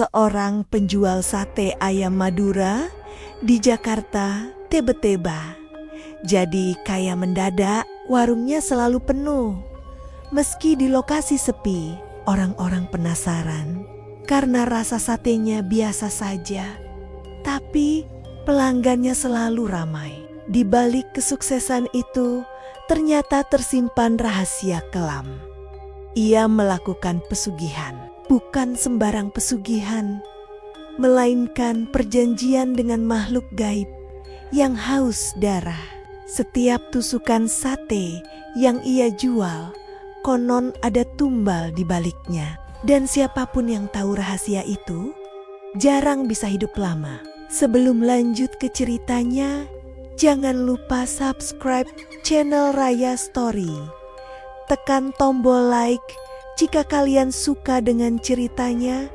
seorang penjual sate ayam Madura di Jakarta tiba-tiba jadi kaya mendadak. Warungnya selalu penuh. Meski di lokasi sepi, orang-orang penasaran karena rasa satenya biasa saja. Tapi pelanggannya selalu ramai. Di balik kesuksesan itu, ternyata tersimpan rahasia kelam. Ia melakukan pesugihan, bukan sembarang pesugihan, melainkan perjanjian dengan makhluk gaib yang haus darah. Setiap tusukan sate yang ia jual, konon ada tumbal di baliknya. Dan siapapun yang tahu rahasia itu, jarang bisa hidup lama. Sebelum lanjut ke ceritanya, jangan lupa subscribe channel Raya Story. Tekan tombol like jika kalian suka dengan ceritanya.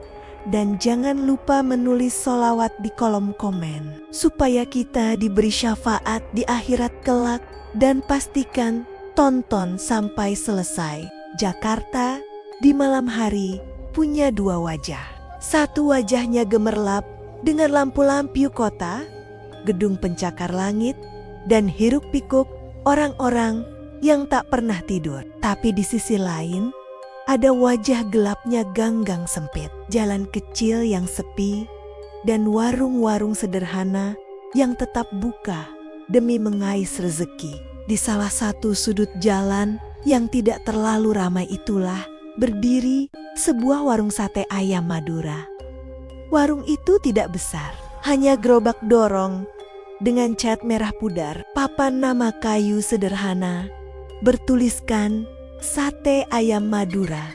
Dan jangan lupa menulis sholawat di kolom komen, supaya kita diberi syafaat di akhirat kelak. Dan pastikan tonton sampai selesai. Jakarta di malam hari punya dua wajah. Satu wajahnya gemerlap dengan lampu-lampu kota, gedung pencakar langit, dan hiruk-pikuk orang-orang yang tak pernah tidur. Tapi di sisi lain, ada wajah gelapnya ganggang sempit, jalan kecil yang sepi, dan warung-warung sederhana yang tetap buka demi mengais rezeki. Di salah satu sudut jalan yang tidak terlalu ramai itulah berdiri sebuah warung sate ayam Madura. Warung itu tidak besar, hanya gerobak dorong dengan cat merah pudar, papan nama kayu sederhana, bertuliskan Sate Ayam Madura,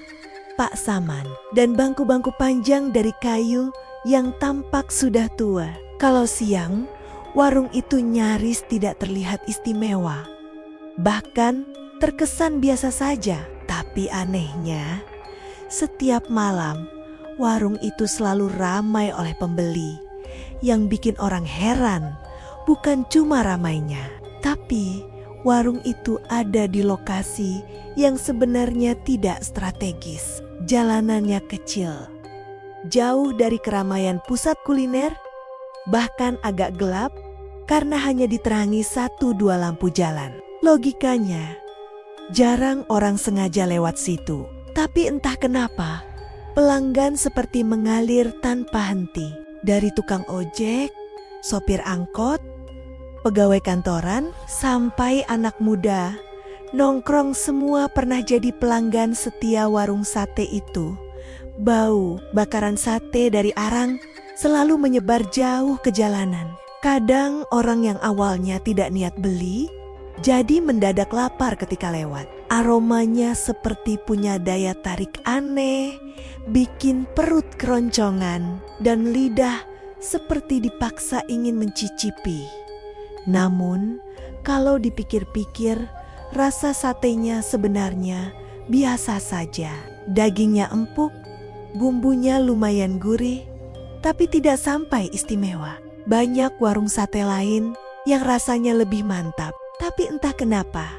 Pak Saman, dan bangku-bangku panjang dari kayu yang tampak sudah tua. Kalau siang, warung itu nyaris tidak terlihat istimewa. Bahkan terkesan biasa saja. Tapi anehnya, setiap malam warung itu selalu ramai oleh pembeli. Yang bikin orang heran bukan cuma ramainya, tapi warung itu ada di lokasi yang sebenarnya tidak strategis. Jalanannya kecil, jauh dari keramaian pusat kuliner, bahkan agak gelap karena hanya diterangi 1-2 lampu jalan. Logikanya, jarang orang sengaja lewat situ. Tapi entah kenapa, pelanggan seperti mengalir tanpa henti. Dari tukang ojek, sopir angkot, pegawai kantoran, sampai anak muda, nongkrong semua pernah jadi pelanggan setia warung sate itu. Bau bakaran sate dari arang selalu menyebar jauh ke jalanan. Kadang orang yang awalnya tidak niat beli, jadi mendadak lapar ketika lewat. Aromanya seperti punya daya tarik aneh, bikin perut keroncongan, dan lidah seperti dipaksa ingin mencicipi. Namun, kalau dipikir-pikir, rasa satenya sebenarnya biasa saja. Dagingnya empuk, bumbunya lumayan gurih, tapi tidak sampai istimewa. Banyak warung sate lain yang rasanya lebih mantap, tapi entah kenapa,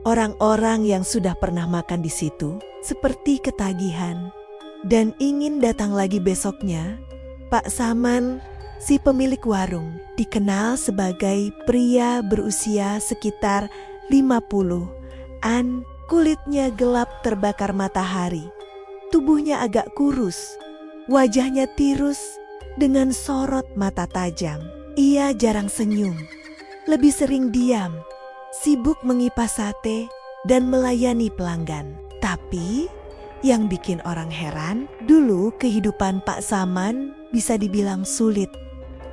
orang-orang yang sudah pernah makan di situ seperti ketagihan dan ingin datang lagi besoknya. Pak Saman, si pemilik warung, dikenal sebagai pria berusia sekitar 50-an, kulitnya gelap terbakar matahari, tubuhnya agak kurus, wajahnya tirus dengan sorot mata tajam. Ia jarang senyum, lebih sering diam, sibuk mengipas sate dan melayani pelanggan. Tapi yang bikin orang heran, dulu kehidupan Pak Saman bisa dibilang sulit.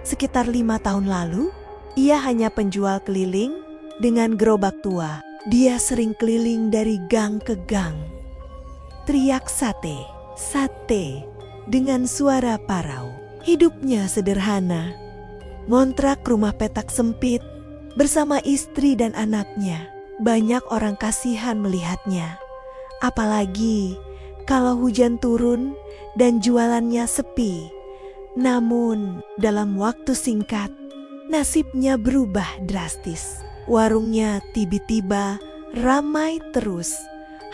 Sekitar 5 tahun lalu, ia hanya penjual keliling dengan gerobak tua. Dia sering keliling dari gang ke gang, teriak sate, sate dengan suara parau. Hidupnya sederhana, ngontrak rumah petak sempit bersama istri dan anaknya. Banyak orang kasihan melihatnya, apalagi kalau hujan turun dan jualannya sepi. Namun dalam waktu singkat, nasibnya berubah drastis. Warungnya tiba-tiba ramai terus,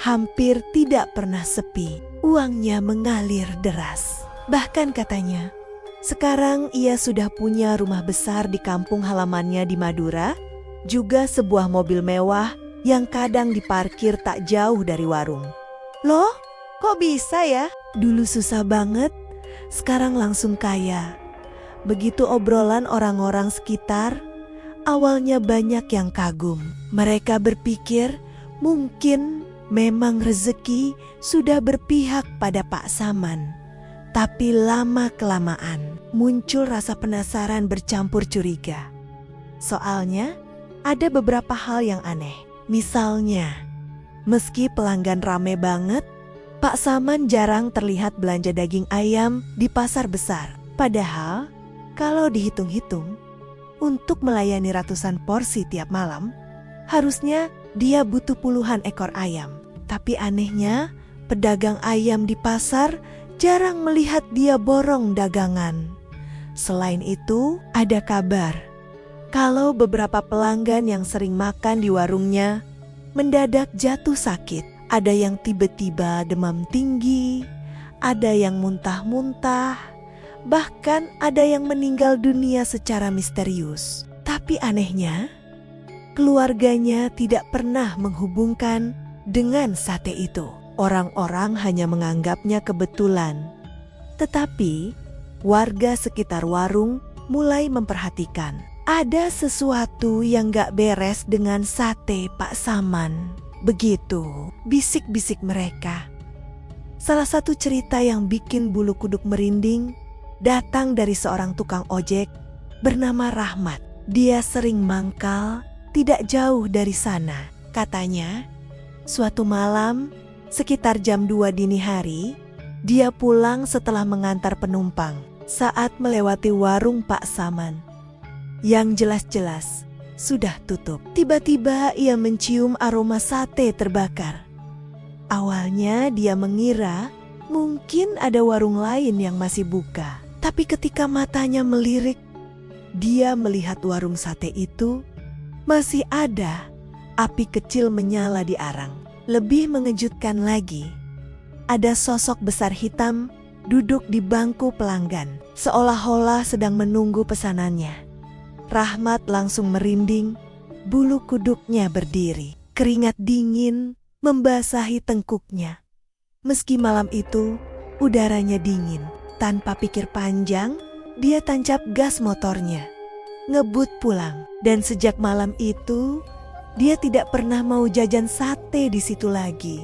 hampir tidak pernah sepi. Uangnya mengalir deras. Bahkan katanya, sekarang ia sudah punya rumah besar di kampung halamannya di Madura, juga sebuah mobil mewah yang kadang diparkir tak jauh dari warung. Loh, kok bisa ya? Dulu susah banget, sekarang langsung kaya. Begitu obrolan orang-orang sekitar, awalnya banyak yang kagum. Mereka berpikir mungkin memang rezeki sudah berpihak pada Pak Saman. Tapi lama-kelamaan muncul rasa penasaran bercampur curiga. Soalnya ada beberapa hal yang aneh. Misalnya, meski pelanggan rame banget, Pak Saman jarang terlihat belanja daging ayam di pasar besar. Padahal kalau dihitung-hitung, untuk melayani ratusan porsi tiap malam, harusnya dia butuh puluhan ekor ayam. Tapi anehnya, pedagang ayam di pasar jarang melihat dia borong dagangan. Selain itu, ada kabar kalau beberapa pelanggan yang sering makan di warungnya mendadak jatuh sakit. Ada yang tiba-tiba demam tinggi, ada yang muntah-muntah, bahkan ada yang meninggal dunia secara misterius. Tapi anehnya, keluarganya tidak pernah menghubungkan dengan sate itu. Orang-orang hanya menganggapnya kebetulan. Tetapi warga sekitar warung mulai memperhatikan. Ada sesuatu yang gak beres dengan sate Pak Saman. Begitu bisik-bisik mereka. Salah satu cerita yang bikin bulu kuduk merinding datang dari seorang tukang ojek bernama Rahmat. Dia sering mangkal tidak jauh dari sana. Katanya, suatu malam sekitar jam 2 dini hari, dia pulang setelah mengantar penumpang saat melewati warung Pak Saman yang jelas-jelas sudah tutup. Tiba-tiba ia mencium aroma sate terbakar. Awalnya dia mengira mungkin ada warung lain yang masih buka. Tapi ketika matanya melirik, dia melihat warung sate itu masih ada api kecil menyala di arang. Lebih mengejutkan lagi, ada sosok besar hitam duduk di bangku pelanggan, seolah-olah sedang menunggu pesanannya. Rahmat langsung merinding, bulu kuduknya berdiri. Keringat dingin membasahi tengkuknya. Meski malam itu udaranya dingin, tanpa pikir panjang, dia tancap gas motornya, ngebut pulang. Dan sejak malam itu, dia tidak pernah mau jajan sate di situ lagi.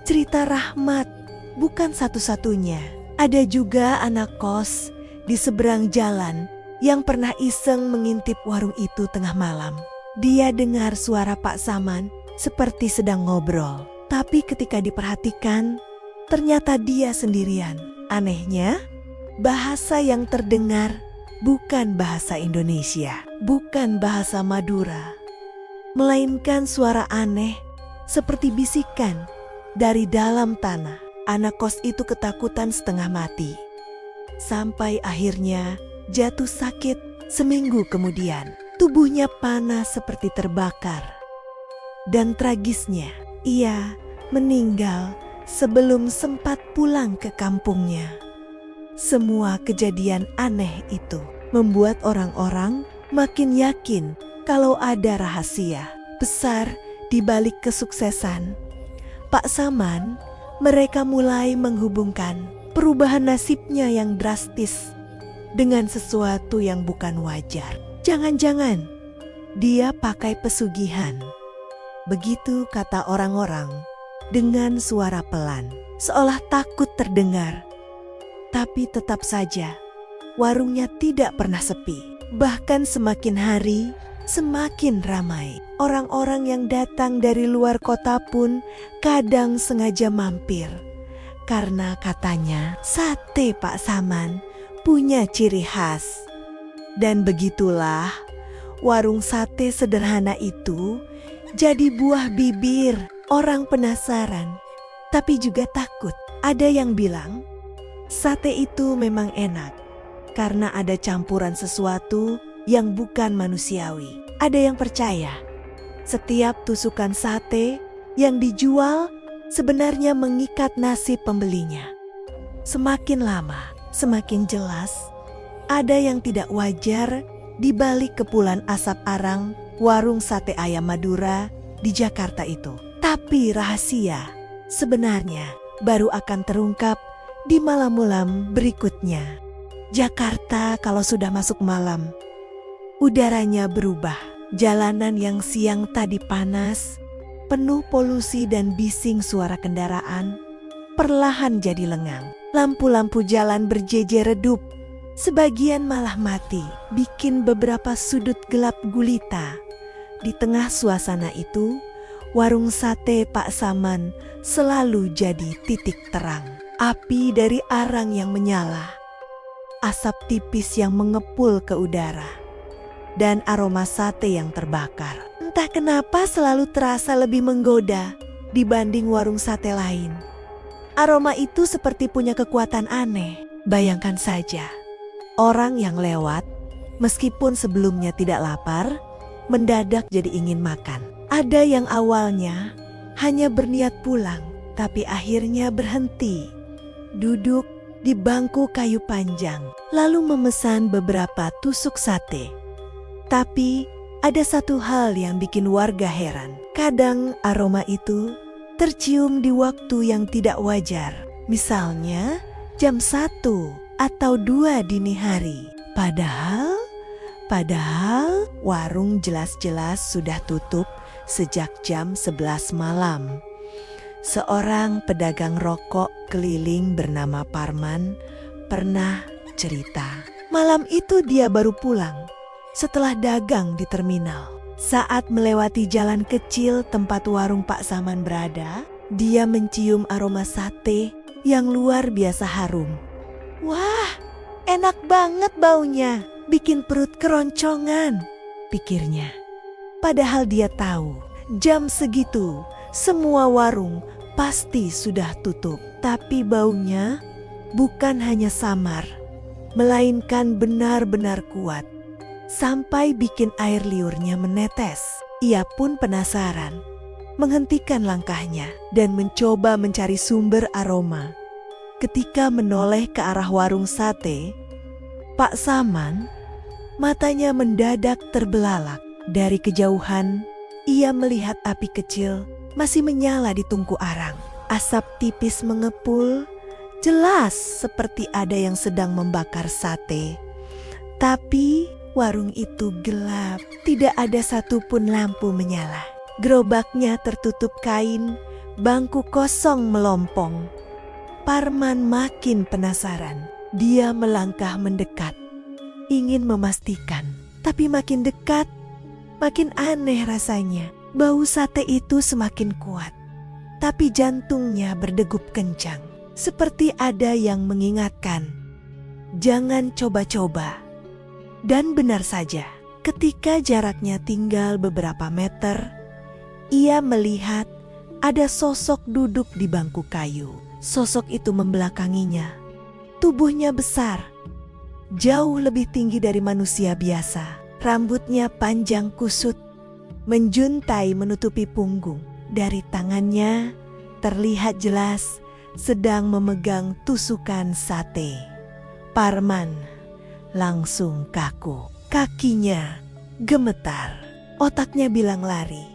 Cerita Rahmat bukan satu-satunya. Ada juga anak kos di seberang jalan yang pernah iseng mengintip warung itu tengah malam. Dia dengar suara Pak Saman seperti sedang ngobrol. Tapi ketika diperhatikan, ternyata dia sendirian. Anehnya, bahasa yang terdengar bukan bahasa Indonesia, bukan bahasa Madura, melainkan suara aneh seperti bisikan dari dalam tanah. Anak kos itu ketakutan setengah mati. Sampai akhirnya jatuh sakit seminggu kemudian. Tubuhnya panas seperti terbakar. Dan tragisnya, ia meninggal sebelum sempat pulang ke kampungnya. Semua kejadian aneh itu membuat orang-orang makin yakin kalau ada rahasia besar di balik kesuksesan Pak Saman. Mereka mulai menghubungkan perubahan nasibnya yang drastis dengan sesuatu yang bukan wajar. Jangan-jangan dia pakai pesugihan. Begitu kata orang-orang dengan suara pelan, seolah takut terdengar. Tapi tetap saja warungnya tidak pernah sepi. Bahkan semakin hari semakin ramai. Orang-orang yang datang dari luar kota pun kadang sengaja mampir. Karena katanya sate Pak Saman punya ciri khas. Dan begitulah warung sate sederhana itu jadi buah bibir orang penasaran, tapi juga takut. Ada yang bilang sate itu memang enak karena ada campuran sesuatu yang bukan manusiawi. Ada yang percaya setiap tusukan sate yang dijual sebenarnya mengikat nasib pembelinya. Semakin lama semakin jelas ada yang tidak wajar di balik kepulan asap arang warung sate ayam Madura di Jakarta itu. Tapi rahasia sebenarnya baru akan terungkap di malam-malam berikutnya. Jakarta kalau sudah masuk malam, udaranya berubah. Jalanan yang siang tadi panas, penuh polusi dan bising suara kendaraan, perlahan jadi lengang. Lampu-lampu jalan berjejer redup, sebagian malah mati, bikin beberapa sudut gelap gulita. Di tengah suasana itu, warung sate Pak Saman selalu jadi titik terang. Api dari arang yang menyala, asap tipis yang mengepul ke udara, dan aroma sate yang terbakar. Entah kenapa selalu terasa lebih menggoda dibanding warung sate lain. Aroma itu seperti punya kekuatan aneh. Bayangkan saja, orang yang lewat, meskipun sebelumnya tidak lapar, mendadak jadi ingin makan. Ada yang awalnya hanya berniat pulang, tapi akhirnya berhenti, duduk di bangku kayu panjang, lalu memesan beberapa tusuk sate. Tapi ada satu hal yang bikin warga heran. Kadang aroma itu tercium di waktu yang tidak wajar. Misalnya jam 1 atau 2 dini hari. Padahal warung jelas-jelas sudah tutup sejak jam 11 malam. Seorang pedagang rokok keliling bernama Parman pernah cerita. Malam itu dia baru pulang setelah dagang di terminal. Saat melewati jalan kecil tempat warung Pak Saman berada, dia mencium aroma sate yang luar biasa harum. Wah, enak banget baunya, bikin perut keroncongan, pikirnya. Padahal dia tahu jam segitu semua warung pasti sudah tutup. Tapi baunya bukan hanya samar, melainkan benar-benar kuat, sampai bikin air liurnya menetes. Ia pun penasaran, menghentikan langkahnya dan mencoba mencari sumber aroma. Ketika menoleh ke arah warung sate, Pak Saman, matanya mendadak terbelalak. Dari kejauhan, ia melihat api kecil masih menyala di tungku arang. Asap tipis mengepul, jelas seperti ada yang sedang membakar sate. Tapi warung itu gelap, tidak ada satupun lampu menyala. Gerobaknya tertutup kain, bangku kosong melompong. Parman makin penasaran. Dia melangkah mendekat, ingin memastikan. Tapi makin dekat, makin aneh rasanya. Bau sate itu semakin kuat, tapi jantungnya berdegup kencang. Seperti ada yang mengingatkan, jangan coba-coba. Dan benar saja, ketika jaraknya tinggal beberapa meter, ia melihat ada sosok duduk di bangku kayu. Sosok itu membelakanginya. Tubuhnya besar, jauh lebih tinggi dari manusia biasa. Rambutnya panjang kusut, menjuntai menutupi punggung. Dari tangannya terlihat jelas sedang memegang tusukan sate. Parman langsung kaku. Kakinya gemetar. Otaknya bilang lari,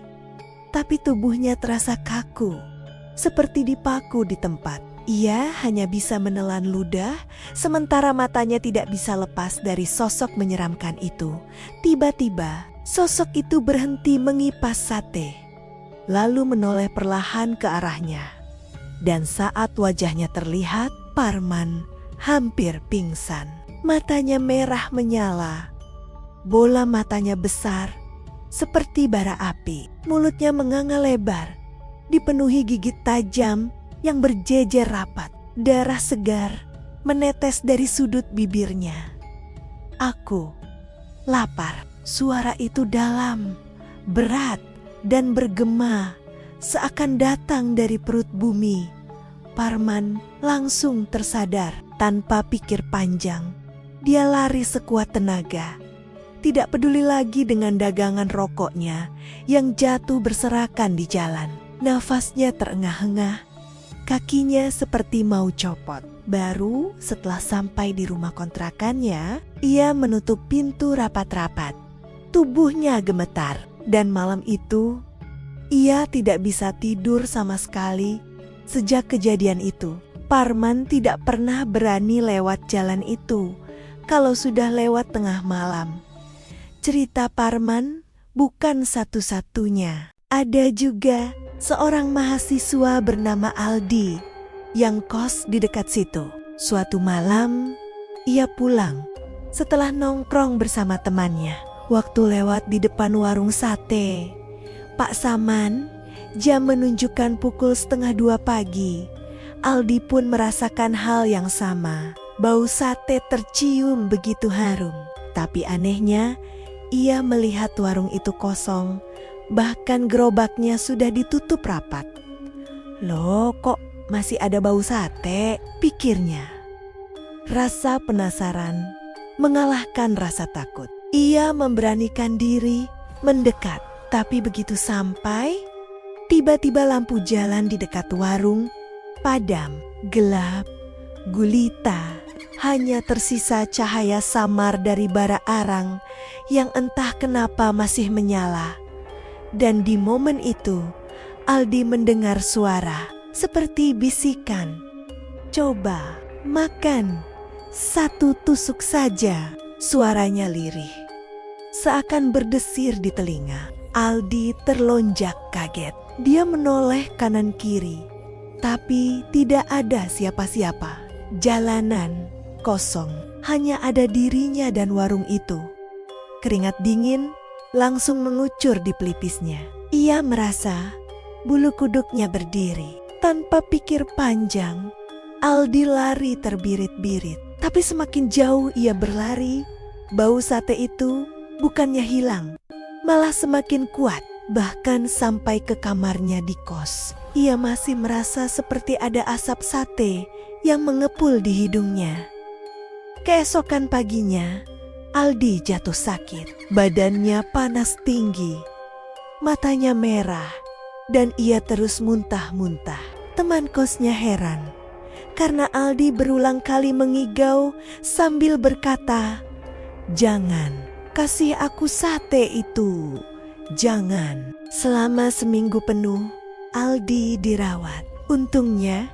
tapi tubuhnya terasa kaku, seperti dipaku di tempat. Ia hanya bisa menelan ludah, sementara matanya tidak bisa lepas dari sosok menyeramkan itu. Tiba-tiba, sosok itu berhenti mengipas sate, lalu menoleh perlahan ke arahnya. Dan saat wajahnya terlihat, Parman hampir pingsan. Matanya merah menyala, bola matanya besar, seperti bara api. Mulutnya menganga lebar, dipenuhi gigit tajam yang berjejer rapat. Darah segar menetes dari sudut bibirnya. Aku lapar. Suara itu dalam, berat, dan bergema, seakan datang dari perut bumi. Parman langsung tersadar. Tanpa pikir panjang, dia lari sekuat tenaga. Tidak peduli lagi dengan dagangan rokoknya yang jatuh berserakan di jalan. Nafasnya terengah-engah, kakinya seperti mau copot. Baru setelah sampai di rumah kontrakannya, ia menutup pintu rapat-rapat. Tubuhnya gemetar, dan malam itu ia tidak bisa tidur sama sekali. Sejak kejadian itu, Parman tidak pernah berani lewat jalan itu kalau sudah lewat tengah malam. Cerita Parman bukan satu-satunya. Ada juga seorang mahasiswa bernama Aldi yang kos di dekat situ. Suatu malam, ia pulang setelah nongkrong bersama temannya. Waktu lewat di depan warung sate, Pak Saman, jam menunjukkan pukul 1:30 pagi. Aldi pun merasakan hal yang sama. Bau sate tercium begitu harum. Tapi anehnya, ia melihat warung itu kosong. Bahkan gerobaknya sudah ditutup rapat. Loh, kok masih ada bau sate? Pikirnya. Rasa penasaran mengalahkan rasa takut. Ia memberanikan diri mendekat. Tapi begitu sampai, tiba-tiba lampu jalan di dekat warung padam, gelap, gulita. Hanya tersisa cahaya samar dari bara arang yang entah kenapa masih menyala. Dan di momen itu, Aldi mendengar suara seperti bisikan. "Coba makan satu tusuk saja." Suaranya lirih, seakan berdesir di telinga. Aldi terlonjak kaget. Dia menoleh kanan kiri, tapi tidak ada siapa-siapa. Jalanan kosong, hanya ada dirinya dan warung itu. Keringat dingin langsung mengucur di pelipisnya. Ia merasa bulu kuduknya berdiri. Tanpa pikir panjang, Aldi lari terbirit-birit. Tapi semakin jauh ia berlari, bau sate itu bukannya hilang, malah semakin kuat. Bahkan sampai ke kamarnya di kos, ia masih merasa seperti ada asap sate yang mengepul di hidungnya. Keesokan paginya, Aldi jatuh sakit. Badannya panas tinggi, matanya merah, dan ia terus muntah-muntah. Teman kosnya heran karena Aldi berulang kali mengigau sambil berkata, "Jangan kasih aku sate itu, jangan." Selama seminggu penuh, Aldi dirawat. Untungnya,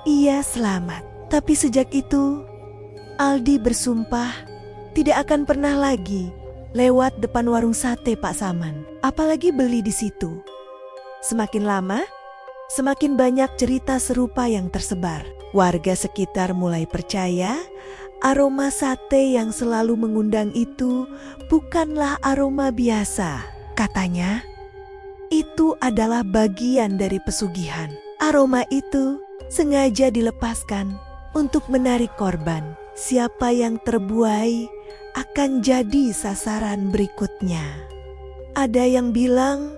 ia selamat. Tapi sejak itu, Aldi bersumpah tidak akan pernah lagi lewat depan warung sate Pak Saman, apalagi beli di situ. Semakin lama, semakin banyak cerita serupa yang tersebar. Warga sekitar mulai percaya aroma sate yang selalu mengundang itu bukanlah aroma biasa. Katanya, itu adalah bagian dari pesugihan. Aroma itu sengaja dilepaskan untuk menarik korban. Siapa yang terbuai akan jadi sasaran berikutnya. Ada yang bilang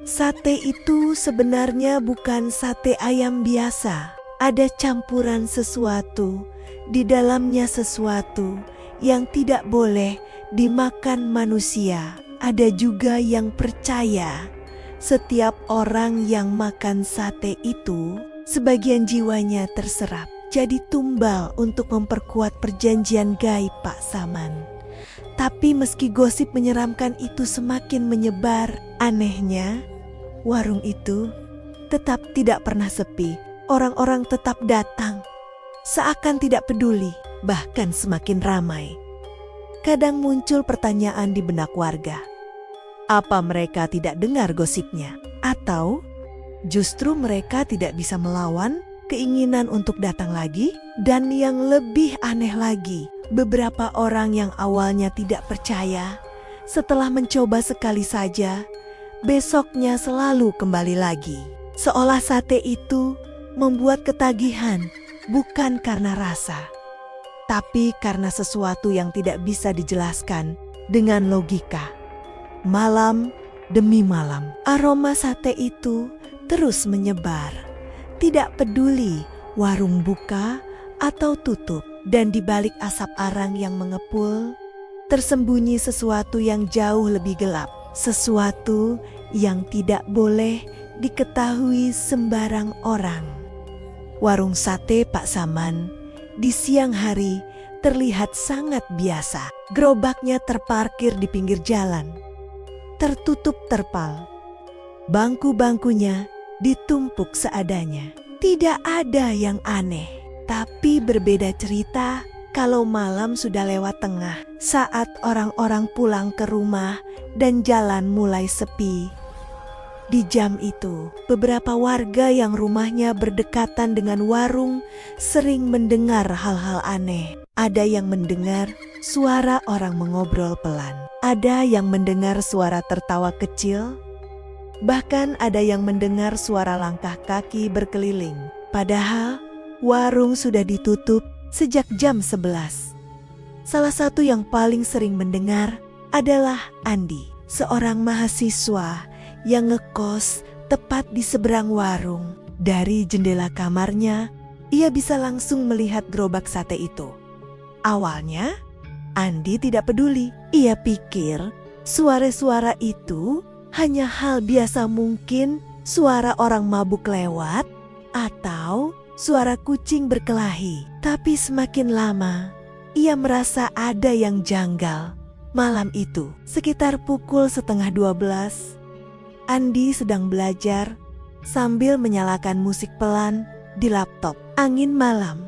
sate itu sebenarnya bukan sate ayam biasa. Ada campuran sesuatu, di dalamnya sesuatu yang tidak boleh dimakan manusia. Ada juga yang percaya setiap orang yang makan sate itu, sebagian jiwanya terserap jadi tumbal untuk memperkuat perjanjian gaib Pak Saman. Tapi meski gosip menyeramkan itu semakin menyebar, anehnya warung itu tetap tidak pernah sepi. Orang-orang tetap datang, seakan tidak peduli, bahkan semakin ramai. Kadang muncul pertanyaan di benak warga. Apa mereka tidak dengar gosipnya? Atau justru mereka tidak bisa melawan keinginan untuk datang lagi? Dan yang lebih aneh lagi, beberapa orang yang awalnya tidak percaya, setelah mencoba sekali saja, besoknya selalu kembali lagi. Seolah sate itu membuat ketagihan bukan karena rasa, tapi karena sesuatu yang tidak bisa dijelaskan dengan logika. Malam demi malam, aroma sate itu terus menyebar. Tidak peduli warung buka atau tutup, dan di balik asap arang yang mengepul, tersembunyi sesuatu yang jauh lebih gelap. Sesuatu yang tidak boleh diketahui sembarang orang. Warung sate Pak Saman Di siang hari terlihat sangat biasa. Gerobaknya terparkir di pinggir jalan, tertutup terpal. Bangku-bangkunya ditumpuk seadanya. Tidak ada yang aneh, tapi berbeda cerita kalau malam sudah lewat tengah, saat orang-orang pulang ke rumah dan jalan mulai sepi. Di jam itu, beberapa warga yang rumahnya berdekatan dengan warung sering mendengar hal-hal aneh. Ada yang mendengar suara orang mengobrol pelan, ada yang mendengar suara tertawa kecil, bahkan ada yang mendengar suara langkah kaki berkeliling. Padahal warung sudah ditutup sejak jam 11. Salah satu yang paling sering mendengar adalah Andi, seorang mahasiswa yang ngekos tepat di seberang warung. Dari jendela kamarnya, ia bisa langsung melihat gerobak sate itu. Awalnya, Andi tidak peduli. Ia pikir suara-suara itu hanya hal biasa, mungkin suara orang mabuk lewat atau suara kucing berkelahi. Tapi semakin lama, ia merasa ada yang janggal. Malam itu, sekitar pukul 11:30, Andi sedang belajar sambil menyalakan musik pelan di laptop. Angin malam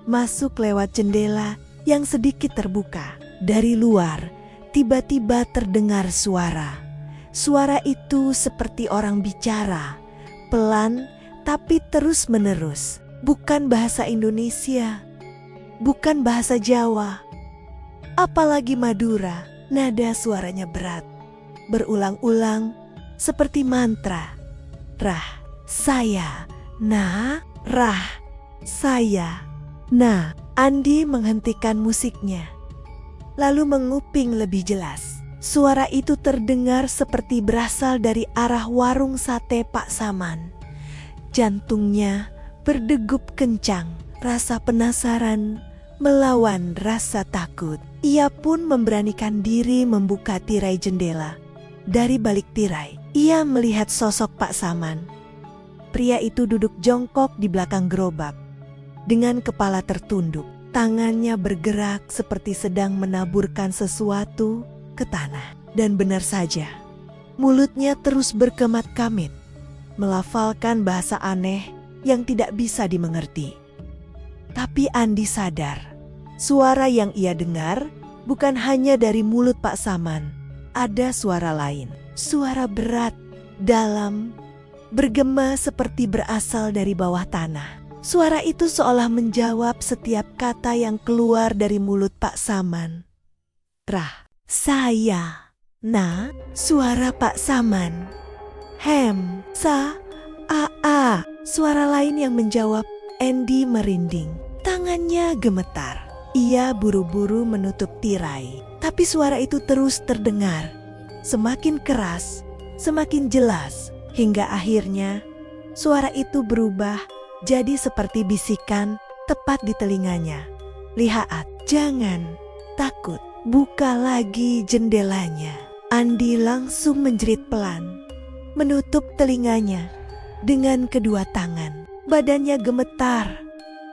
masuk lewat jendela yang sedikit terbuka. Dari luar, tiba-tiba terdengar suara. Suara itu seperti orang bicara, pelan tapi terus-menerus. Bukan bahasa Indonesia, bukan bahasa Jawa, apalagi Madura. Nada suaranya berat, berulang-ulang seperti mantra. Rah, saya, nah, rah, saya, nah. Andi menghentikan musiknya, lalu menguping lebih jelas. Suara itu terdengar seperti berasal dari arah warung sate Pak Saman. Jantungnya berdegup kencang, rasa penasaran melawan rasa takut. Ia pun memberanikan diri membuka tirai jendela. Dari balik tirai, ia melihat sosok Pak Saman. Pria itu duduk jongkok di belakang gerobak. Dengan kepala tertunduk, tangannya bergerak seperti sedang menaburkan sesuatu ke tanah. Dan benar saja, mulutnya terus berkemat-kamit, melafalkan bahasa aneh yang tidak bisa dimengerti. Tapi Andi sadar, suara yang ia dengar bukan hanya dari mulut Pak Saman. Ada suara lain, suara berat, dalam, bergema seperti berasal dari bawah tanah. Suara itu seolah menjawab setiap kata yang keluar dari mulut Pak Saman. Rah, saya, nah, suara Pak Saman. Hem, sa, a, suara lain yang menjawab. Andi merinding, tangannya gemetar. Ia buru-buru menutup tirai, tapi suara itu terus terdengar. Semakin keras, semakin jelas, hingga akhirnya suara itu berubah jadi seperti bisikan tepat di telinganya. Lihat, jangan takut, buka lagi jendelanya. Andi langsung menjerit pelan, menutup telinganya dengan kedua tangan. Badannya gemetar,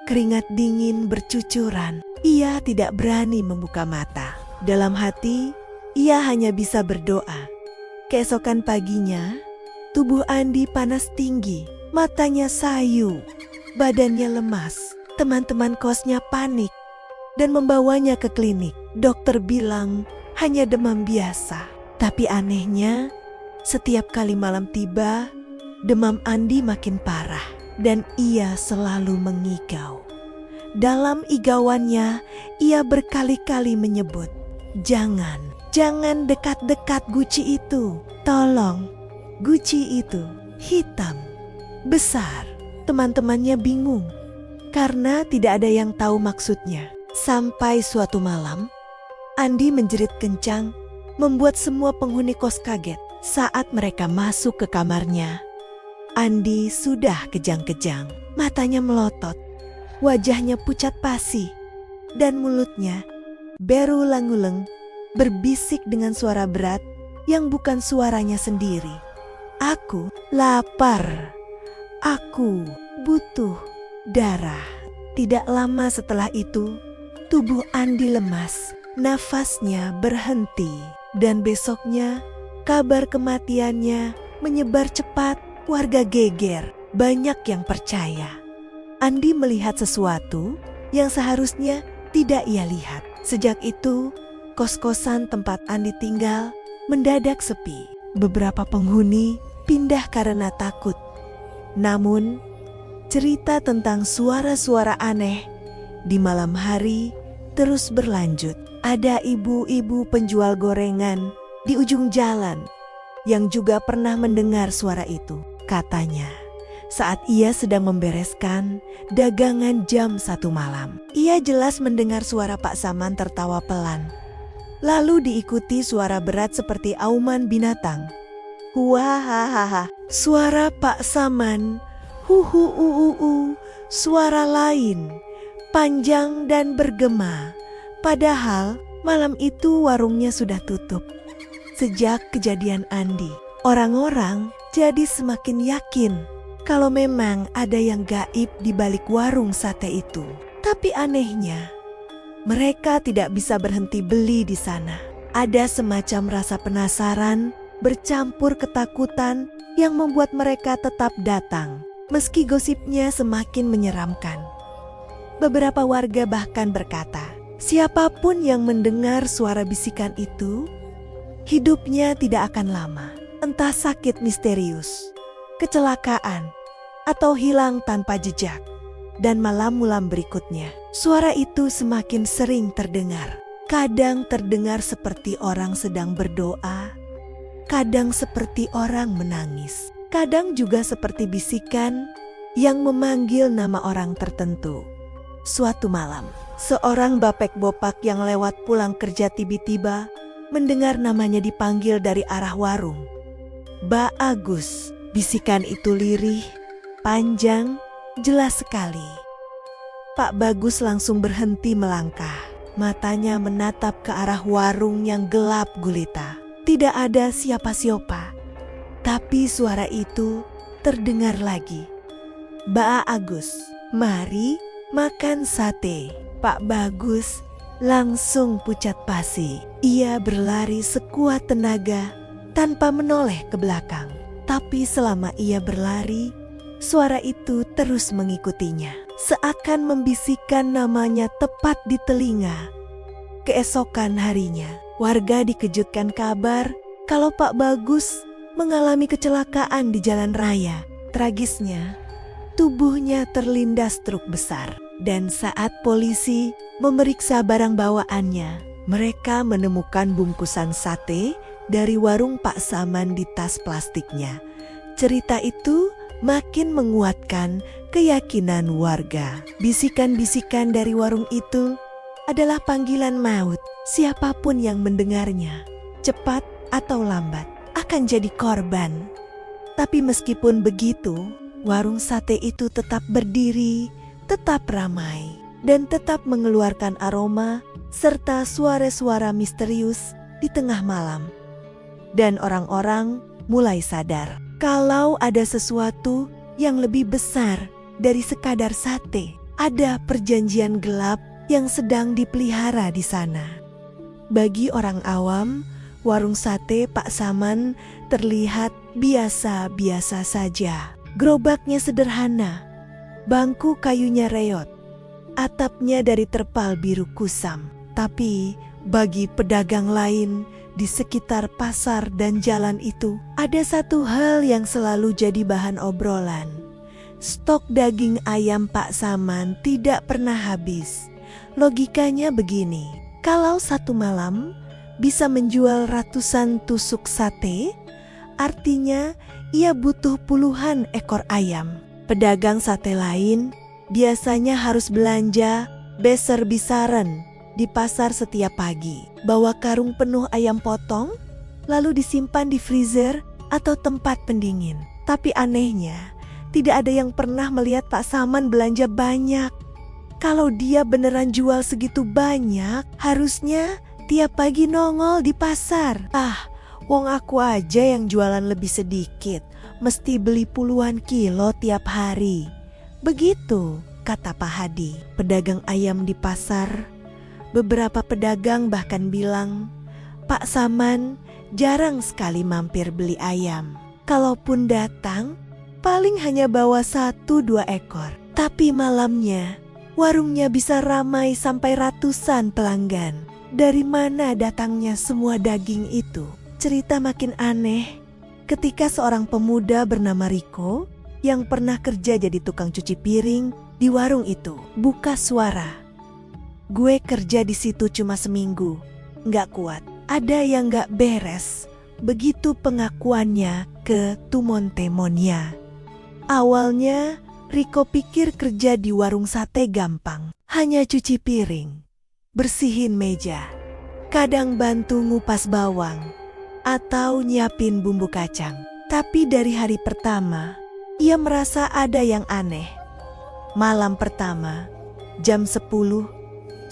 keringat dingin bercucuran. Ia tidak berani membuka mata. Dalam hati, ia hanya bisa berdoa. Keesokan paginya, tubuh Andi panas tinggi, matanya sayu, badannya lemas. Teman-teman kosnya panik dan membawanya ke klinik. Dokter bilang hanya demam biasa. Tapi anehnya, setiap kali malam tiba, demam Andi makin parah dan ia selalu mengigau. Dalam igauannya, ia berkali-kali menyebut, Jangan dekat-dekat guci itu. Tolong, guci itu hitam, besar. Teman-temannya bingung karena tidak ada yang tahu maksudnya. Sampai suatu malam, Andi menjerit kencang, membuat semua penghuni kos kaget. Saat mereka masuk ke kamarnya, Andi sudah kejang-kejang, matanya melotot, wajahnya pucat pasi, dan mulutnya berulang-ulang berbisik dengan suara berat yang bukan suaranya sendiri. Aku lapar. Aku butuh darah. Tidak lama setelah itu, tubuh Andi lemas, nafasnya berhenti, dan besoknya kabar kematiannya menyebar cepat. Warga geger, banyak yang percaya. Andi melihat sesuatu yang seharusnya tidak ia lihat. Sejak itu, kos-kosan tempat Andi tinggal mendadak sepi. Beberapa penghuni pindah karena takut. Namun, cerita tentang suara-suara aneh di malam hari terus berlanjut. Ada ibu-ibu penjual gorengan di ujung jalan yang juga pernah mendengar suara itu. Katanya, saat ia sedang membereskan dagangan jam 1 malam, ia jelas mendengar suara Pak Saman tertawa pelan. Lalu diikuti suara berat seperti auman binatang. Huahahaha, suara Pak Saman. Huhuuuu, suara lain, panjang dan bergema. Padahal malam itu warungnya sudah tutup. Sejak kejadian Andi, orang-orang jadi semakin yakin kalau memang ada yang gaib di balik warung sate itu. Tapi anehnya, mereka tidak bisa berhenti beli di sana. Ada semacam rasa penasaran bercampur ketakutan yang membuat mereka tetap datang, meski gosipnya semakin menyeramkan. Beberapa warga bahkan berkata, siapapun yang mendengar suara bisikan itu, hidupnya tidak akan lama. Entah sakit misterius, kecelakaan, atau hilang tanpa jejak. Dan malam-malam berikutnya, suara itu semakin sering terdengar. Kadang terdengar seperti orang sedang berdoa, kadang seperti orang menangis, kadang juga seperti bisikan yang memanggil nama orang tertentu. Suatu malam, seorang bapek-bopak yang lewat pulang kerja tiba-tiba mendengar namanya dipanggil dari arah warung. "Ba Agus." Bisikan itu lirih, panjang, jelas sekali. Pak Bagus langsung berhenti melangkah. Matanya menatap ke arah warung yang gelap gulita. Tidak ada siapa-siapa. Tapi suara itu terdengar lagi. "Ba Agus, mari makan sate." Pak Bagus langsung pucat pasi. Ia berlari sekuat tenaga tanpa menoleh ke belakang. Tapi selama ia berlari, suara itu terus mengikutinya, seakan membisikkan namanya tepat di telinga. Keesokan harinya, warga dikejutkan kabar kalau Pak Bagus mengalami kecelakaan di jalan raya. Tragisnya, tubuhnya terlindas truk besar. Dan saat polisi memeriksa barang bawaannya, mereka menemukan bungkusan sate dari warung Pak Saman di tas plastiknya. Cerita itu makin menguatkan keyakinan warga. Bisikan-bisikan dari warung itu adalah panggilan maut. Siapapun yang mendengarnya, cepat atau lambat, akan jadi korban. Tapi meskipun begitu, warung sate itu tetap berdiri, tetap ramai, dan tetap mengeluarkan aroma serta suara-suara misterius di tengah malam. Dan orang-orang mulai sadar kalau ada sesuatu yang lebih besar dari sekadar sate. Ada perjanjian gelap yang sedang dipelihara di sana. Bagi orang awam, warung sate Pak Saman terlihat biasa-biasa saja. Gerobaknya sederhana, bangku kayunya reot, atapnya dari terpal biru kusam. Tapi bagi pedagang lain di sekitar pasar dan jalan itu, ada satu hal yang selalu jadi bahan obrolan. Stok daging ayam Pak Saman tidak pernah habis. Logikanya begini, kalau satu malam bisa menjual ratusan tusuk sate, artinya ia butuh puluhan ekor ayam. Pedagang sate lain biasanya harus belanja besar-besaran di pasar setiap pagi. Bawa karung penuh ayam potong, lalu disimpan di freezer atau tempat pendingin. Tapi anehnya, tidak ada yang pernah melihat Pak Saman belanja banyak. Kalau dia beneran jual segitu banyak, harusnya tiap pagi nongol di pasar. Wong aku aja yang jualan lebih sedikit, mesti beli puluhan kilo tiap hari. Begitu. kata Pak Hadi, pedagang ayam di pasar. Beberapa pedagang bahkan bilang, Pak Saman jarang sekali mampir beli ayam. Kalaupun datang, paling hanya bawa 1-2 ekor. Tapi malamnya, warungnya bisa ramai sampai ratusan pelanggan. Dari mana datangnya semua daging itu? Cerita makin aneh ketika seorang pemuda bernama Riko yang pernah kerja jadi tukang cuci piring di warung itu buka suara. Gue kerja di situ cuma seminggu, nggak kuat. Ada yang nggak beres. Begitu pengakuannya ke Tumontemonia. Awalnya Riko pikir kerja di warung sate gampang, hanya cuci piring, bersihin meja, kadang bantu ngupas bawang, atau nyiapin bumbu kacang. Tapi dari hari pertama, ia merasa ada yang aneh. Malam pertama, jam 10,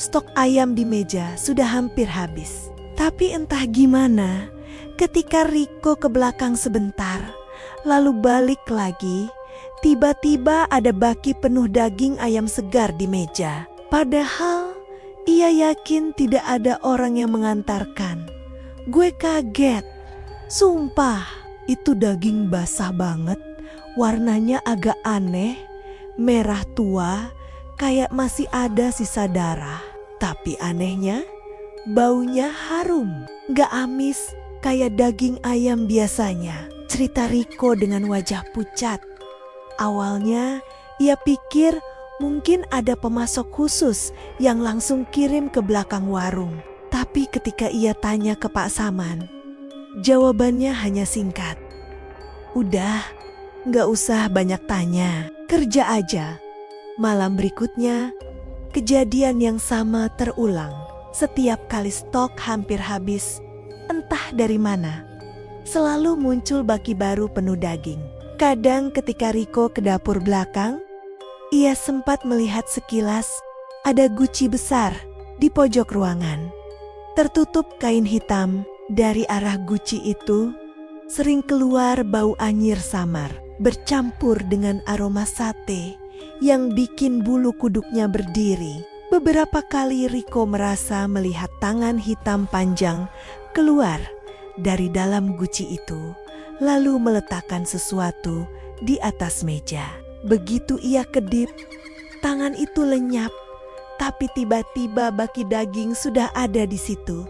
stok ayam di meja sudah hampir habis. Tapi entah gimana, ketika Riko ke belakang sebentar, lalu balik lagi, tiba-tiba ada baki penuh daging ayam segar di meja. Padahal ia yakin tidak ada orang yang mengantarkan. Gue kaget. Sumpah, itu daging basah banget. Warnanya agak aneh, merah tua, kayak masih ada sisa darah. Tapi anehnya, baunya harum, gak amis kayak daging ayam biasanya. Cerita Riko dengan wajah pucat. Awalnya ia pikir mungkin ada pemasok khusus yang langsung kirim ke belakang warung. Tapi ketika ia tanya ke Pak Saman, jawabannya hanya singkat. Udah, gak usah banyak tanya, kerja aja. Malam berikutnya, kejadian yang sama terulang. Setiap kali stok hampir habis, entah dari mana, selalu muncul baki baru penuh daging. Kadang ketika Riko ke dapur belakang, ia sempat melihat sekilas ada guci besar di pojok ruangan. Tertutup kain hitam, dari arah guci itu sering keluar bau anyir samar, bercampur dengan aroma sate yang bikin bulu kuduknya berdiri. Beberapa kali Riko merasa melihat tangan hitam panjang keluar dari dalam guci itu, lalu meletakkan sesuatu di atas meja. Begitu ia kedip, tangan itu lenyap, tapi tiba-tiba baki daging sudah ada di situ.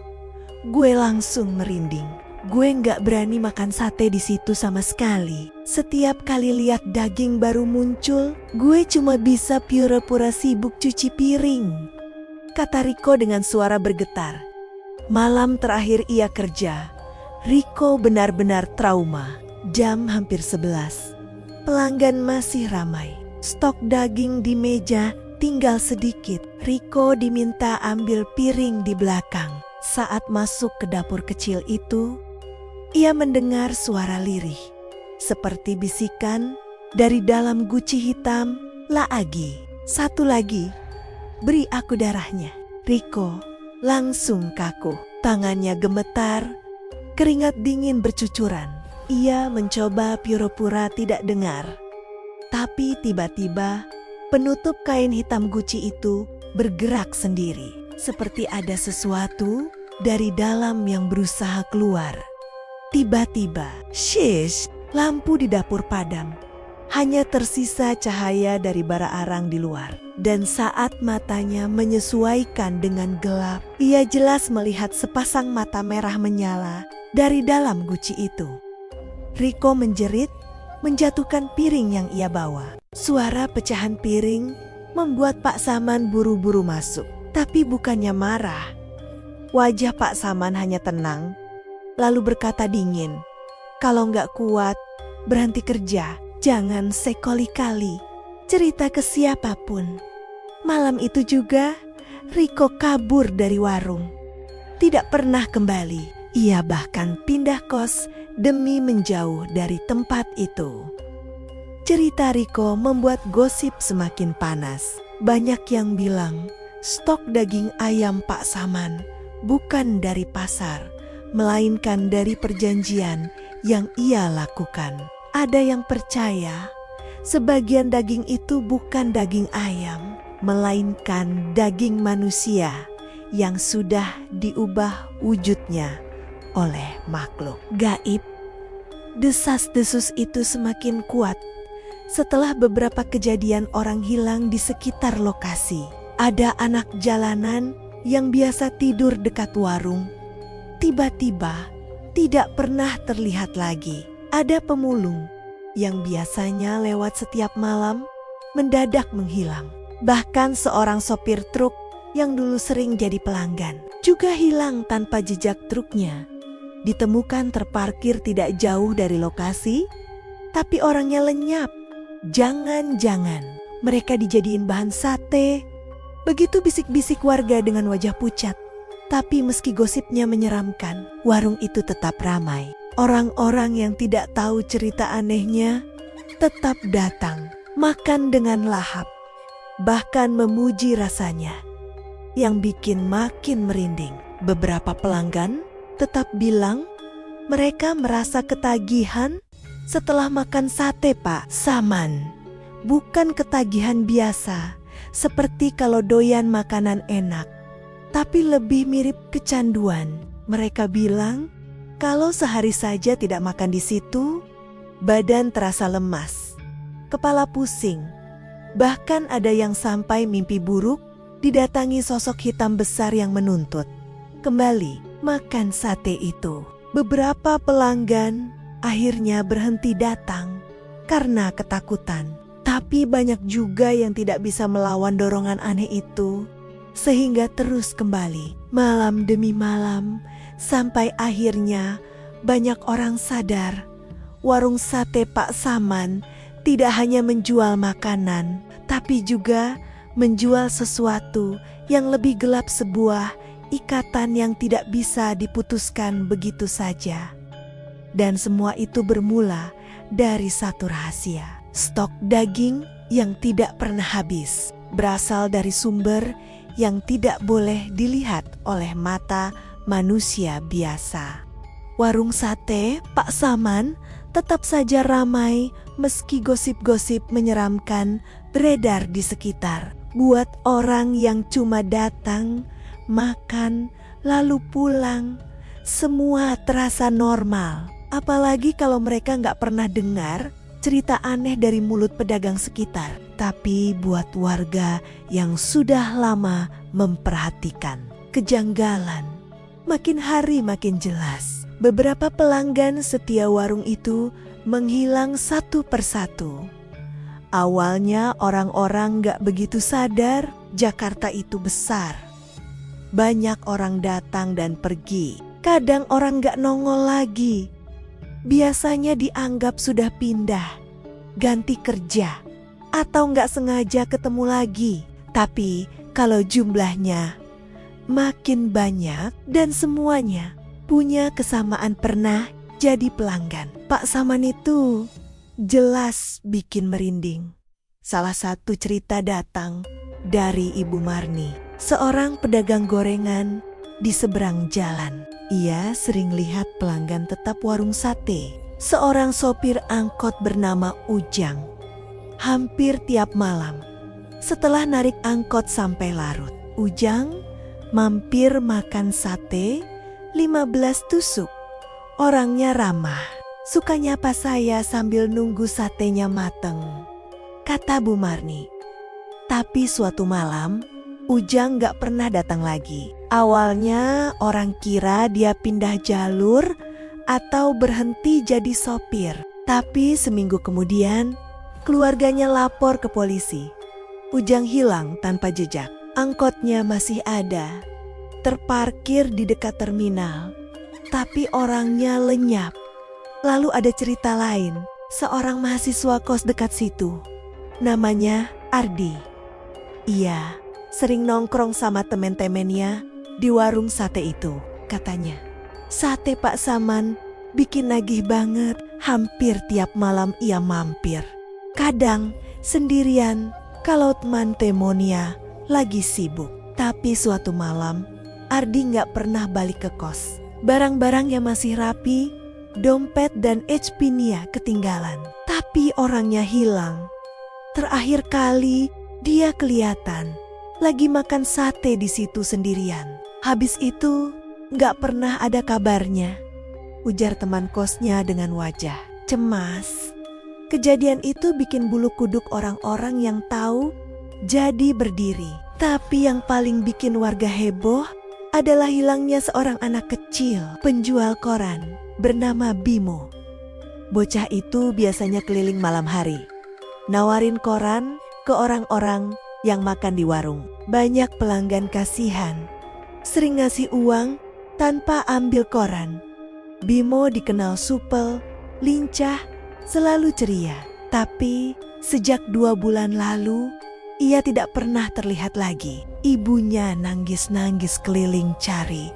Gue langsung merinding. Gue nggak berani makan sate di situ sama sekali. Setiap kali lihat daging baru muncul, gue cuma bisa pura-pura sibuk cuci piring, kata Riko dengan suara bergetar. Malam terakhir ia kerja, Riko benar-benar trauma. Jam hampir 11. Pelanggan masih ramai. Stok daging di meja tinggal sedikit. Riko diminta ambil piring di belakang. Saat masuk ke dapur kecil itu, ia mendengar suara lirih. Seperti bisikan dari dalam guci hitam. Lagi, satu lagi, beri aku darahnya. Riko langsung kaku. Tangannya gemetar. Keringat dingin bercucuran. Ia mencoba pura-pura tidak dengar. Tapi tiba-tiba penutup kain hitam guci itu bergerak sendiri. Seperti ada sesuatu dari dalam yang berusaha keluar. Tiba-tiba, shish, lampu di dapur padam. Hanya tersisa cahaya dari bara arang di luar. Dan saat matanya menyesuaikan dengan gelap, ia jelas melihat sepasang mata merah menyala dari dalam guci itu. Riko menjerit, menjatuhkan piring yang ia bawa. Suara pecahan piring membuat Pak Saman buru-buru masuk. Tapi bukannya marah. Wajah Pak Saman hanya tenang, lalu berkata dingin, "Kalau nggak kuat, berhenti kerja. Jangan sekali-kali cerita ke siapapun." Malam itu juga, Riko kabur dari warung. Tidak pernah kembali. Ia bahkan pindah kos demi menjauh dari tempat itu. Cerita Riko membuat gosip semakin panas. Banyak yang bilang stok daging ayam Pak Saman bukan dari pasar, melainkan dari perjanjian yang ia lakukan. Ada yang percaya sebagian daging itu bukan daging ayam, melainkan daging manusia yang sudah diubah wujudnya oleh makhluk gaib. Desas-desus itu semakin kuat setelah beberapa kejadian orang hilang di sekitar lokasi. Ada anak jalanan yang biasa tidur dekat warung, tiba-tiba tidak pernah terlihat lagi. Ada pemulung yang biasanya lewat setiap malam, mendadak menghilang. Bahkan seorang sopir truk yang dulu sering jadi pelanggan juga hilang tanpa jejak truknya. Ditemukan terparkir tidak jauh dari lokasi, tapi orangnya lenyap. Jangan-jangan mereka dijadiin bahan sate. Begitu bisik-bisik warga dengan wajah pucat. Tapi meski gosipnya menyeramkan, warung itu tetap ramai. Orang-orang yang tidak tahu cerita anehnya tetap datang, makan dengan lahap, bahkan memuji rasanya, yang bikin makin merinding. Beberapa pelanggan tetap bilang mereka merasa ketagihan setelah makan sate Pak Saman. Bukan ketagihan biasa, seperti kalau doyan makanan enak, tapi lebih mirip kecanduan. Mereka bilang kalau sehari saja tidak makan di situ, badan terasa lemas, kepala pusing. Bahkan ada yang sampai mimpi buruk didatangi sosok hitam besar yang menuntut kembali makan sate itu. Beberapa pelanggan akhirnya berhenti datang karena ketakutan. Tapi banyak juga yang tidak bisa melawan dorongan aneh itu, sehingga terus kembali malam demi malam, sampai akhirnya banyak orang sadar warung sate Pak Saman tidak hanya menjual makanan, tapi juga menjual sesuatu yang lebih gelap, sebuah ikatan yang tidak bisa diputuskan begitu saja. Dan semua itu bermula dari satu rahasia. Stok daging yang tidak pernah habis berasal dari sumber yang tidak boleh dilihat oleh mata manusia biasa. Warung sate Pak Saman tetap saja ramai meski gosip-gosip menyeramkan beredar di sekitar. Buat orang yang cuma datang, makan, lalu pulang, semua terasa normal. Apalagi kalau mereka nggak pernah dengar cerita aneh dari mulut pedagang sekitar. Tapi buat warga yang sudah lama memperhatikan kejanggalan, makin hari makin jelas. Beberapa pelanggan setia warung itu menghilang satu persatu. Awalnya orang-orang gak begitu sadar Jakarta itu besar. Banyak orang datang dan pergi. Kadang orang gak nongol lagi. Biasanya dianggap sudah pindah, ganti kerja, atau gak sengaja ketemu lagi. Tapi kalau jumlahnya makin banyak dan semuanya punya kesamaan pernah jadi pelanggan, Pak Saman itu jelas bikin merinding. Salah satu cerita datang dari Ibu Marni, seorang pedagang gorengan di seberang jalan. Ia sering lihat pelanggan tetap warung sate, seorang sopir angkot bernama Ujang. Hampir tiap malam, setelah narik angkot sampai larut, Ujang mampir makan sate 15 tusuk. Orangnya ramah, suka nyapa saya sambil nunggu satenya mateng, kata Bu Marni. Tapi suatu malam, Ujang gak pernah datang lagi. Awalnya orang kira dia pindah jalur atau berhenti jadi sopir. Tapi seminggu kemudian, keluarganya lapor ke polisi. Ujang hilang tanpa jejak. Angkotnya masih ada, terparkir di dekat terminal, tapi orangnya lenyap. Lalu ada cerita lain, seorang mahasiswa kos dekat situ. Namanya Ardi. Ia sering nongkrong sama temen-temennya di warung sate itu. Katanya, sate Pak Saman bikin nagih banget. Hampir tiap malam ia mampir. Kadang sendirian kalau teman temonia lagi sibuk. Tapi suatu malam, Ardi gak pernah balik ke kos. Barang-barangnya masih rapi, dompet dan HP-nya ketinggalan. tapi orangnya hilang. Terakhir kali dia kelihatan lagi makan sate di situ sendirian. Habis itu gak pernah ada kabarnya, ujar teman kosnya dengan wajah cemas. Kejadian itu bikin bulu kuduk orang-orang yang tahu jadi berdiri. Tapi yang paling bikin warga heboh adalah hilangnya seorang anak kecil penjual koran bernama Bimo. Bocah itu biasanya keliling malam hari, nawarin koran ke orang-orang yang makan di warung. Banyak pelanggan kasihan, sering ngasih uang tanpa ambil koran. Bimo dikenal supel, lincah, selalu ceria. Tapi sejak 2 bulan lalu, ia tidak pernah terlihat lagi. Ibunya nangis-nangis keliling cari,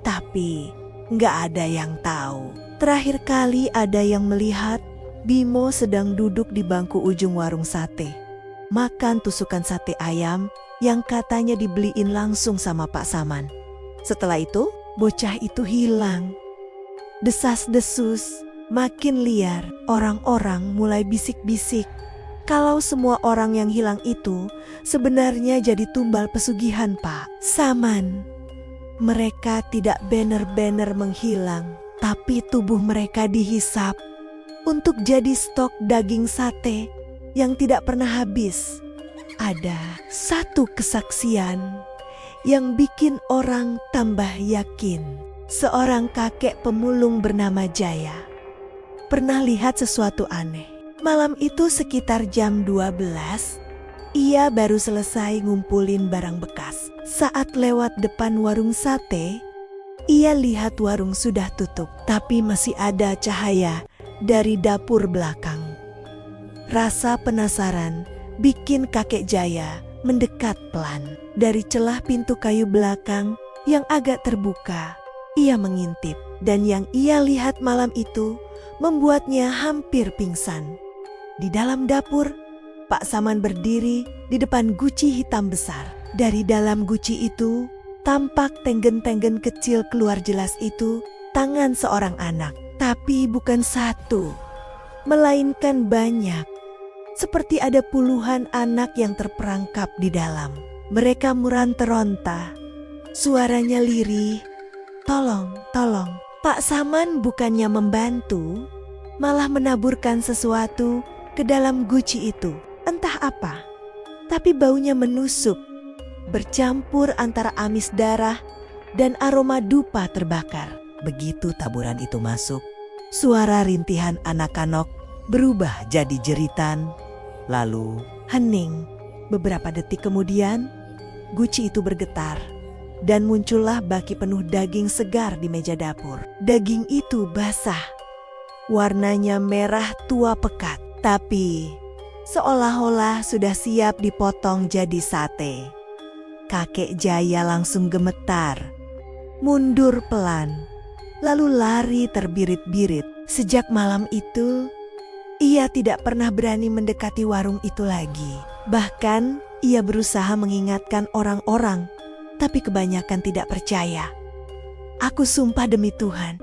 tapi nggak ada yang tahu. Terakhir kali ada yang melihat Bimo sedang duduk di bangku ujung warung sate, makan tusukan sate ayam yang katanya dibeliin langsung sama Pak Saman. Setelah itu, bocah itu hilang. Desas-desus makin liar. Orang-orang mulai bisik-bisik kalau semua orang yang hilang itu sebenarnya jadi tumbal pesugihan Pak Saman. Mereka tidak benar-benar menghilang, tapi tubuh mereka dihisap untuk jadi stok daging sate yang tidak pernah habis. Ada satu kesaksian yang bikin orang tambah yakin. Seorang kakek pemulung bernama Jaya pernah lihat sesuatu aneh. Malam itu sekitar jam 12, ia baru selesai ngumpulin barang bekas. Saat lewat depan warung sate, ia lihat warung sudah tutup, tapi masih ada cahaya dari dapur belakang. Rasa penasaran bikin kakek Jaya mendekat pelan. Dari celah pintu kayu belakang yang agak terbuka, ia mengintip, dan yang ia lihat malam itu membuatnya hampir pingsan. Di dalam dapur, Pak Saman berdiri di depan guci hitam besar. Dari dalam guci itu, tampak tenggen-tenggen kecil keluar. Jelas itu tangan seorang anak, tapi bukan satu, melainkan banyak. Seperti ada puluhan anak yang terperangkap di dalam. Mereka meronta-ronta, suaranya lirih, "Tolong, tolong." Pak Saman bukannya membantu, malah menaburkan sesuatu ke dalam guci itu. Entah apa, tapi baunya menusuk, bercampur antara amis darah dan aroma dupa terbakar. Begitu taburan itu masuk, suara rintihan anak-anak berubah jadi jeritan, lalu hening. Beberapa detik kemudian, guci itu bergetar dan muncullah baki penuh daging segar di meja dapur. Daging itu basah, warnanya merah tua pekat, tapi seolah-olah sudah siap dipotong jadi sate. Kakek Jaya langsung gemetar, mundur pelan, lalu lari terbirit-birit. Sejak malam itu, ia tidak pernah berani mendekati warung itu lagi. Bahkan, ia berusaha mengingatkan orang-orang, tapi kebanyakan tidak percaya. "Aku sumpah demi Tuhan,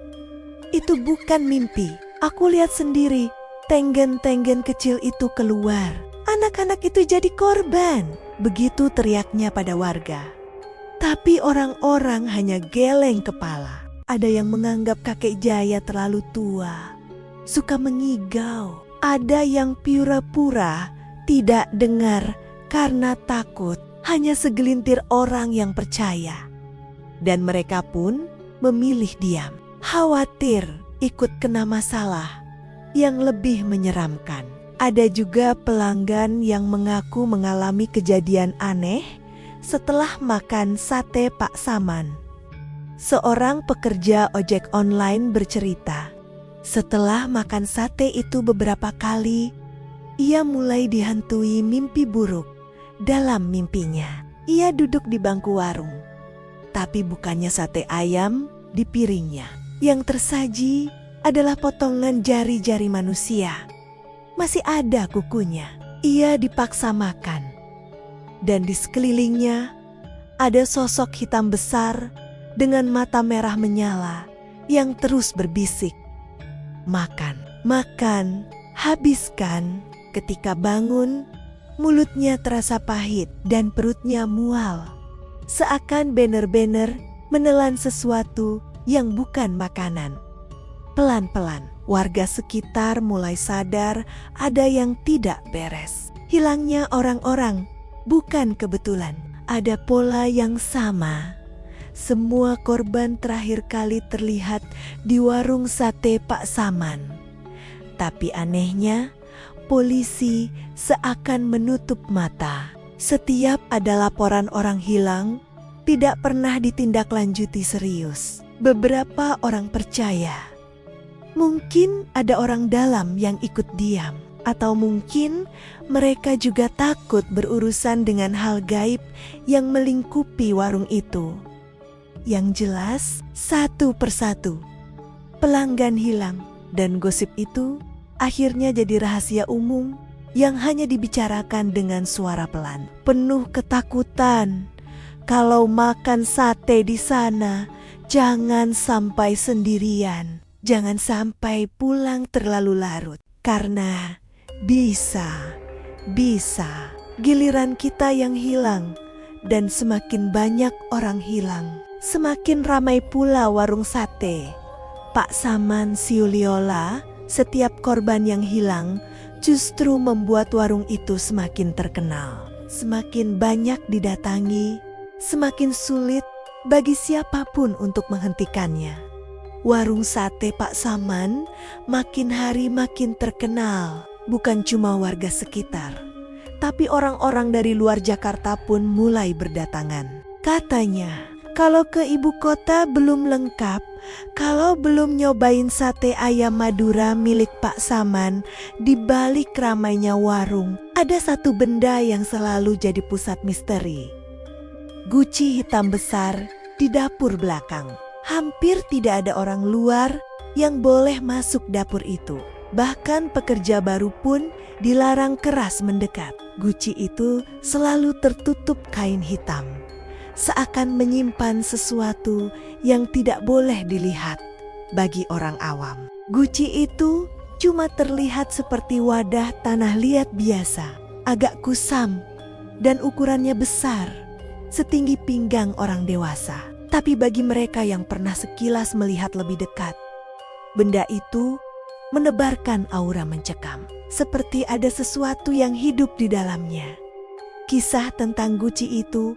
itu bukan mimpi. Aku lihat sendiri. Tenggen-tenggen kecil itu keluar. Anak-anak itu jadi korban." Begitu teriaknya pada warga. Tapi orang-orang hanya geleng kepala. Ada yang menganggap kakek Jaya terlalu tua, suka mengigau. Ada yang pura-pura tidak dengar karena takut. Hanya segelintir orang yang percaya. Dan mereka pun memilih diam, khawatir ikut kena masalah yang lebih menyeramkan. Ada juga pelanggan yang mengaku mengalami kejadian aneh setelah makan sate Pak Saman. Seorang pekerja ojek online bercerita, setelah makan sate itu beberapa kali, ia mulai dihantui mimpi buruk. Dalam mimpinya, ia duduk di bangku warung, tapi bukannya sate ayam di piringnya. Yang tersaji adalah potongan jari-jari manusia. Masih ada kukunya. Ia dipaksa makan. Dan di sekelilingnya ada sosok hitam besar dengan mata merah menyala yang terus berbisik, "Makan, makan, Habiskan. Ketika bangun, mulutnya terasa pahit dan perutnya mual. Seakan bener-bener menelan sesuatu yang bukan makanan. Pelan-pelan, warga sekitar mulai sadar ada yang tidak beres. Hilangnya orang-orang bukan kebetulan, ada pola yang sama. Semua korban terakhir kali terlihat di warung sate Pak Saman. Tapi anehnya, polisi seakan menutup mata. Setiap ada laporan orang hilang, tidak pernah ditindaklanjuti serius. Beberapa orang percaya, mungkin ada orang dalam yang ikut diam. Atau mungkin mereka juga takut berurusan dengan hal gaib yang melingkupi warung itu. Yang jelas, satu persatu pelanggan hilang dan gosip itu akhirnya jadi rahasia umum yang hanya dibicarakan dengan suara pelan. Penuh ketakutan, kalau makan sate di sana, jangan sampai sendirian. Jangan sampai pulang terlalu larut. Karena bisa giliran kita yang hilang. Dan semakin banyak orang hilang, semakin ramai pula warung sate Pak Saman Siuliola. Setiap korban yang hilang justru membuat warung itu semakin terkenal. Semakin banyak didatangi, semakin sulit bagi siapapun untuk menghentikannya. Warung sate Pak Saman makin hari makin terkenal. Bukan cuma warga sekitar, tapi orang-orang dari luar Jakarta pun mulai berdatangan. Katanya, kalau ke ibu kota belum lengkap, kalau belum nyobain sate ayam Madura milik Pak Saman, di balik ramainya warung, ada satu benda yang selalu jadi pusat misteri. Guci hitam besar di dapur belakang. Hampir tidak ada orang luar yang boleh masuk dapur itu. Bahkan pekerja baru pun dilarang keras mendekat. Guci itu selalu tertutup kain hitam, seakan menyimpan sesuatu yang tidak boleh dilihat bagi orang awam. Guci itu cuma terlihat seperti wadah tanah liat biasa, agak kusam dan ukurannya besar, setinggi pinggang orang dewasa. Tapi bagi mereka yang pernah sekilas melihat lebih dekat, benda itu menebarkan aura mencekam, seperti ada sesuatu yang hidup di dalamnya. Kisah tentang Guci itu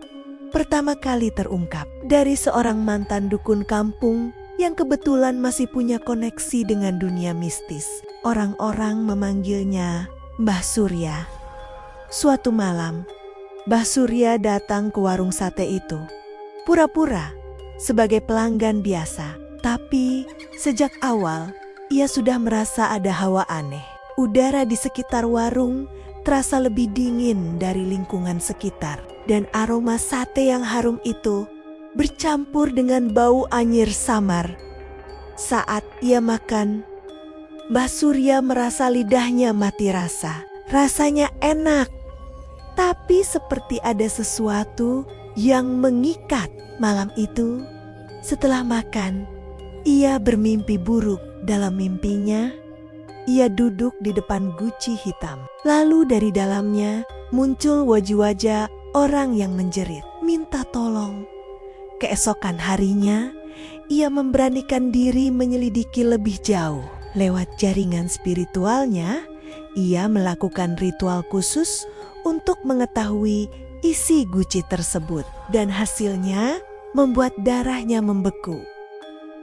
pertama kali terungkap dari seorang mantan dukun kampung yang kebetulan masih punya koneksi dengan dunia mistis. Orang-orang memanggilnya Mbah Surya. Suatu malam, Mbah Surya datang ke warung sate itu, pura-pura sebagai pelanggan biasa. Tapi sejak awal, ia sudah merasa ada hawa aneh. Udara di sekitar warung terasa lebih dingin dari lingkungan sekitar. Dan aroma sate yang harum itu bercampur dengan bau anyir samar. Saat ia makan, Mbah Surya merasa lidahnya mati rasa. Rasanya enak, tapi seperti ada sesuatu yang mengikat. Malam itu, setelah makan, ia bermimpi buruk. Dalam mimpinya, ia duduk di depan guci hitam. Lalu dari dalamnya muncul wajah-wajah orang yang menjerit, minta tolong. Keesokan harinya, ia memberanikan diri menyelidiki lebih jauh. Lewat jaringan spiritualnya, ia melakukan ritual khusus untuk mengetahui isi guci tersebut. Dan hasilnya membuat darahnya membeku.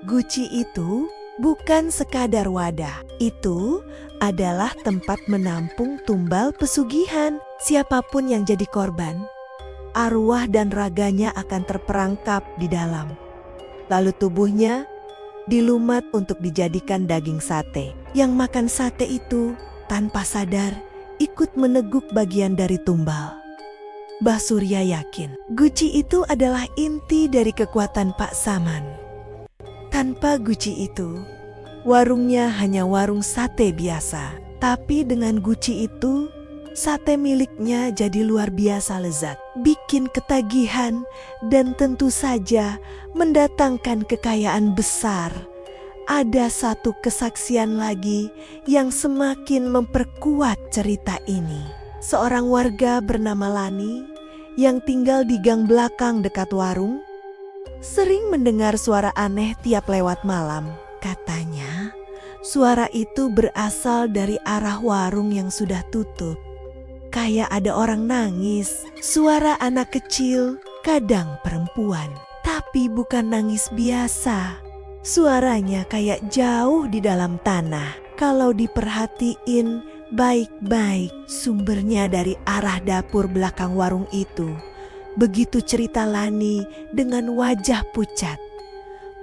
Guci itu bukan sekadar wadah, itu adalah tempat menampung tumbal pesugihan. Siapapun yang jadi korban, arwah dan raganya akan terperangkap di dalam. Lalu tubuhnya dilumat untuk dijadikan daging sate. Yang makan sate itu tanpa sadar ikut meneguk bagian dari tumbal. Mbah Surya yakin guci itu adalah inti dari kekuatan Pak Saman. Tanpa guci itu, warungnya hanya warung sate biasa. Tapi dengan guci itu, sate miliknya jadi luar biasa lezat, bikin ketagihan, dan tentu saja mendatangkan kekayaan besar. ada satu kesaksian lagi yang semakin memperkuat cerita ini. Seorang warga bernama Lani yang tinggal di gang belakang dekat warung sering mendengar suara aneh tiap lewat malam. Katanya, suara itu berasal dari arah warung yang sudah tutup. Kayak ada orang nangis, suara anak kecil, kadang perempuan. Tapi bukan nangis biasa. Suaranya kayak jauh di dalam tanah. Kalau diperhatiin baik-baik, sumbernya dari arah dapur belakang warung itu. Begitu cerita Lani dengan wajah pucat.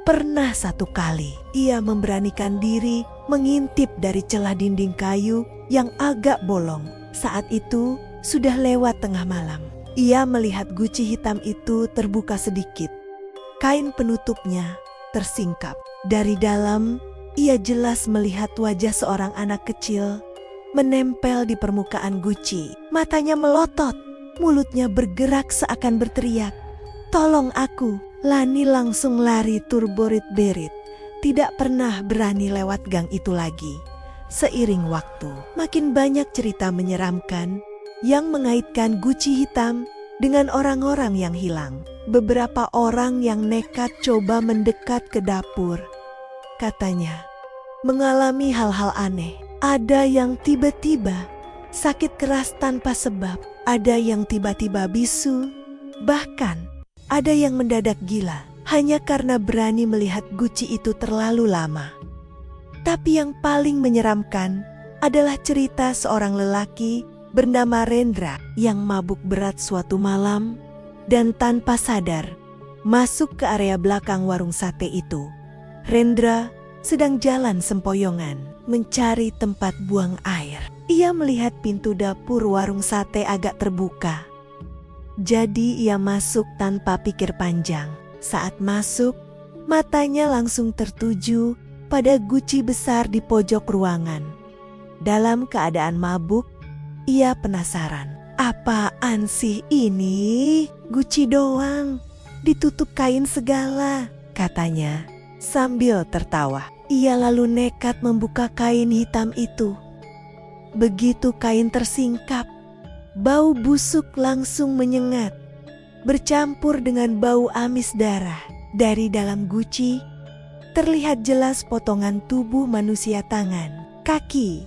Pernah satu kali ia memberanikan diri mengintip dari celah dinding kayu yang agak bolong. Saat itu sudah lewat tengah malam. Ia melihat guci hitam itu terbuka sedikit. Kain penutupnya tersingkap. Dari dalam ia jelas melihat wajah seorang anak kecil menempel di permukaan guci. Matanya melotot, mulutnya bergerak seakan berteriak, "Tolong aku!" Lani langsung lari turborit-berit. Tidak pernah berani lewat gang itu lagi. Seiring waktu, makin banyak cerita menyeramkan yang mengaitkan guci hitam dengan orang-orang yang hilang. Beberapa orang yang nekat coba mendekat ke dapur. Katanya, mengalami hal-hal aneh. Ada yang tiba-tiba sakit keras tanpa sebab. Ada yang tiba-tiba bisu. Bahkan ada yang mendadak gila hanya karena berani melihat guci itu terlalu lama. Tapi yang paling menyeramkan adalah cerita seorang lelaki bernama Rendra yang mabuk berat suatu malam dan tanpa sadar masuk ke area belakang warung sate itu. Rendra sedang jalan sempoyongan mencari tempat buang air. Ia melihat pintu dapur warung sate agak terbuka. Jadi ia masuk tanpa pikir panjang. Saat masuk, matanya langsung tertuju pada guci besar di pojok ruangan. Dalam keadaan mabuk, ia penasaran. Apaan sih ini? Guci doang, ditutup kain segala, katanya sambil tertawa. Ia lalu nekat membuka kain hitam itu. Begitu kain tersingkap, bau busuk langsung menyengat, bercampur dengan bau amis darah. Dari dalam guci, terlihat jelas potongan tubuh manusia, tangan, kaki,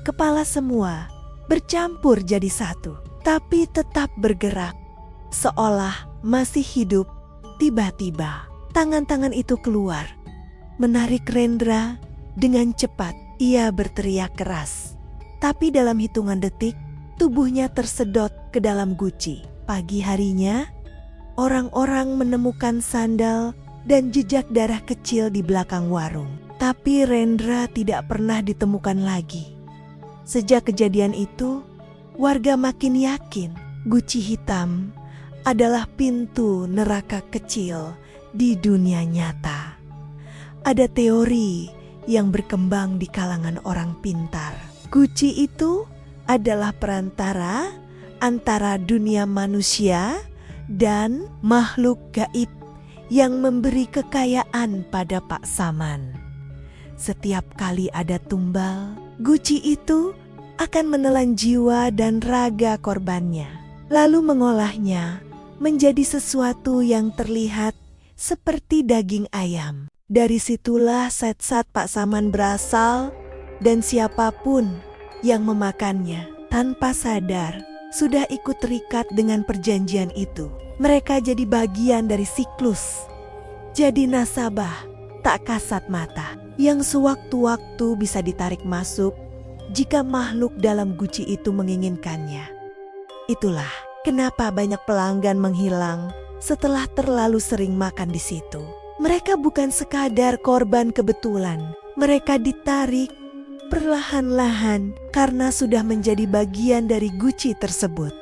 kepala semua bercampur jadi satu. Tapi tetap bergerak, seolah masih hidup. Tiba-tiba, tangan-tangan itu keluar, menarik Rendra dengan cepat. Ia berteriak keras. Tapi dalam hitungan detik, tubuhnya tersedot ke dalam guci. Pagi harinya, orang-orang menemukan sandal dan jejak darah kecil di belakang warung. Tapi Rendra tidak pernah ditemukan lagi. Sejak kejadian itu, warga makin yakin guci hitam adalah pintu neraka kecil di dunia nyata. Ada teori yang berkembang di kalangan orang pintar. Guci itu adalah perantara antara dunia manusia dan makhluk gaib yang memberi kekayaan pada Pak Saman. Setiap kali ada tumbal, guci itu akan menelan jiwa dan raga korbannya, lalu mengolahnya menjadi sesuatu yang terlihat seperti daging ayam. Dari situlah zat-zat Pak Saman berasal, dan siapapun yang memakannya tanpa sadar sudah ikut terikat dengan perjanjian itu. Mereka jadi bagian dari siklus, jadi nasabah tak kasat mata yang sewaktu-waktu bisa ditarik masuk jika makhluk dalam guci itu menginginkannya. Itulah kenapa banyak pelanggan menghilang setelah terlalu sering makan di situ. Mereka bukan sekadar korban kebetulan, mereka ditarik perlahan-lahan karena sudah menjadi bagian dari guci tersebut.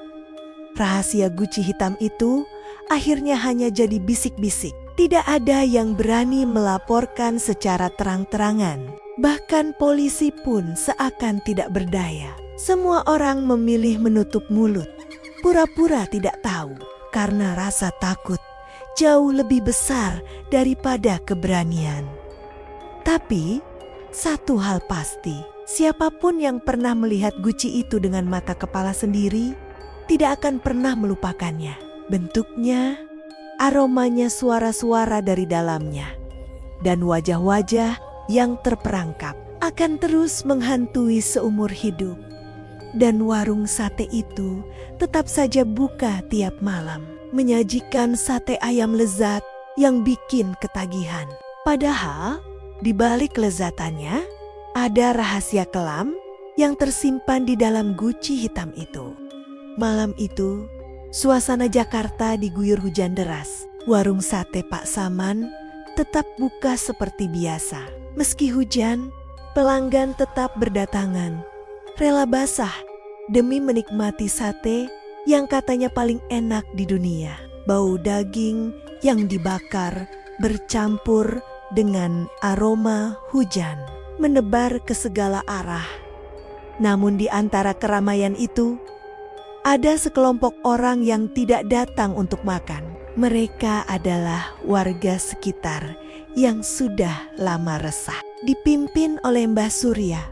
Rahasia guci hitam itu akhirnya hanya jadi bisik-bisik. Tidak ada yang berani melaporkan secara terang-terangan. Bahkan polisi pun seakan tidak berdaya. Semua orang memilih menutup mulut, pura-pura tidak tahu, karena rasa takut jauh lebih besar daripada keberanian. Tapi, satu hal pasti, siapapun yang pernah melihat guci itu dengan mata kepala sendiri, tidak akan pernah melupakannya. Bentuknya, aromanya, suara-suara dari dalamnya, dan wajah-wajah yang terperangkap akan terus menghantui seumur hidup. Dan warung sate itu tetap saja buka tiap malam, menyajikan sate ayam lezat yang bikin ketagihan. Padahal, di balik kelezatannya, ada rahasia kelam yang tersimpan di dalam guci hitam itu. Malam itu, suasana Jakarta diguyur hujan deras. Warung sate Pak Saman tetap buka seperti biasa. Meski hujan, pelanggan tetap berdatangan, rela basah demi menikmati sate yang katanya paling enak di dunia. Bau daging yang dibakar bercampur dengan aroma hujan menebar ke segala arah. Namun di antara keramaian itu, ada sekelompok orang yang tidak datang untuk makan. Mereka adalah warga sekitar yang sudah lama resah. Dipimpin oleh Mbah Surya,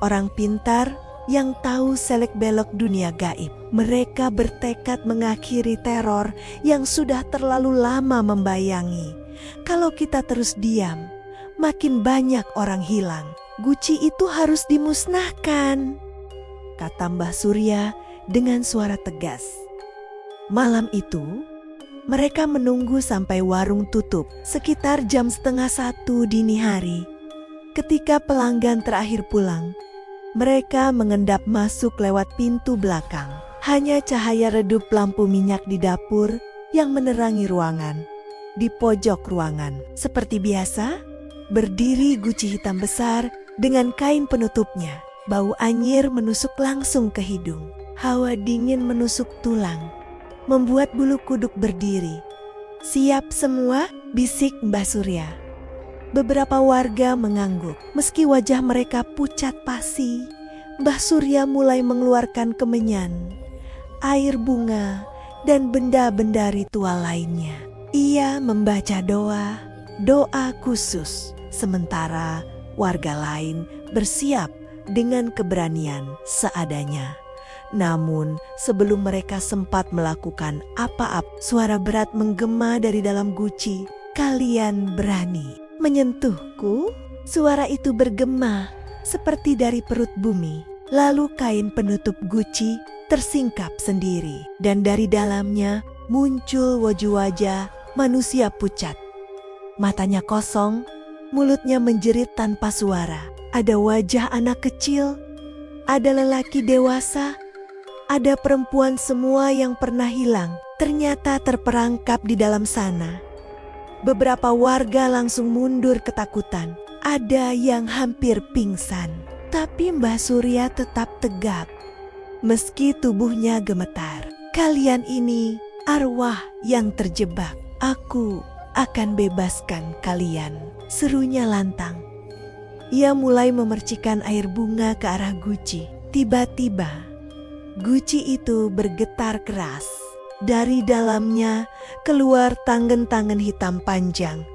orang pintar yang tahu selek-belok dunia gaib. Mereka bertekad mengakhiri teror yang sudah terlalu lama membayangi. Kalau kita terus diam, makin banyak orang hilang. Guci itu harus dimusnahkan, kata Mbah Surya dengan suara tegas. Malam itu, mereka menunggu sampai warung tutup sekitar jam 12:30 dini hari. Ketika pelanggan terakhir pulang, mereka mengendap masuk lewat pintu belakang. Hanya cahaya redup lampu minyak di dapur yang menerangi ruangan. Di pojok ruangan, seperti biasa, berdiri guci hitam besar dengan kain penutupnya. Bau anyir menusuk langsung ke hidung. Hawa dingin menusuk tulang, membuat bulu kuduk berdiri. "Siap semua?" bisik Mbah Surya. Beberapa warga mengangguk. Meski wajah mereka pucat pasi, Mbah Surya mulai mengeluarkan kemenyan, air bunga, dan benda-benda ritual lainnya. Ia membaca doa khusus, sementara warga lain bersiap dengan keberanian seadanya. Namun sebelum mereka sempat melakukan apa-apa, suara berat menggema dari dalam guci. "Kalian berani menyentuhku?" Suara itu bergema seperti dari perut bumi. Lalu kain penutup guci tersingkap sendiri, dan dari dalamnya muncul wajah-wajah manusia pucat. Matanya kosong, mulutnya menjerit tanpa suara. Ada wajah anak kecil, ada lelaki dewasa, ada perempuan, semua yang pernah hilang ternyata terperangkap di dalam sana. Beberapa warga langsung mundur ketakutan. Ada yang hampir pingsan. Tapi Mbah Surya tetap tegak, meski tubuhnya gemetar. "Kalian ini arwah yang terjebak. Aku akan bebaskan kalian," serunya lantang. Ia mulai memercikan air bunga ke arah guci. Tiba-tiba, guci itu bergetar keras. Dari dalamnya keluar tangan-tangan hitam panjang,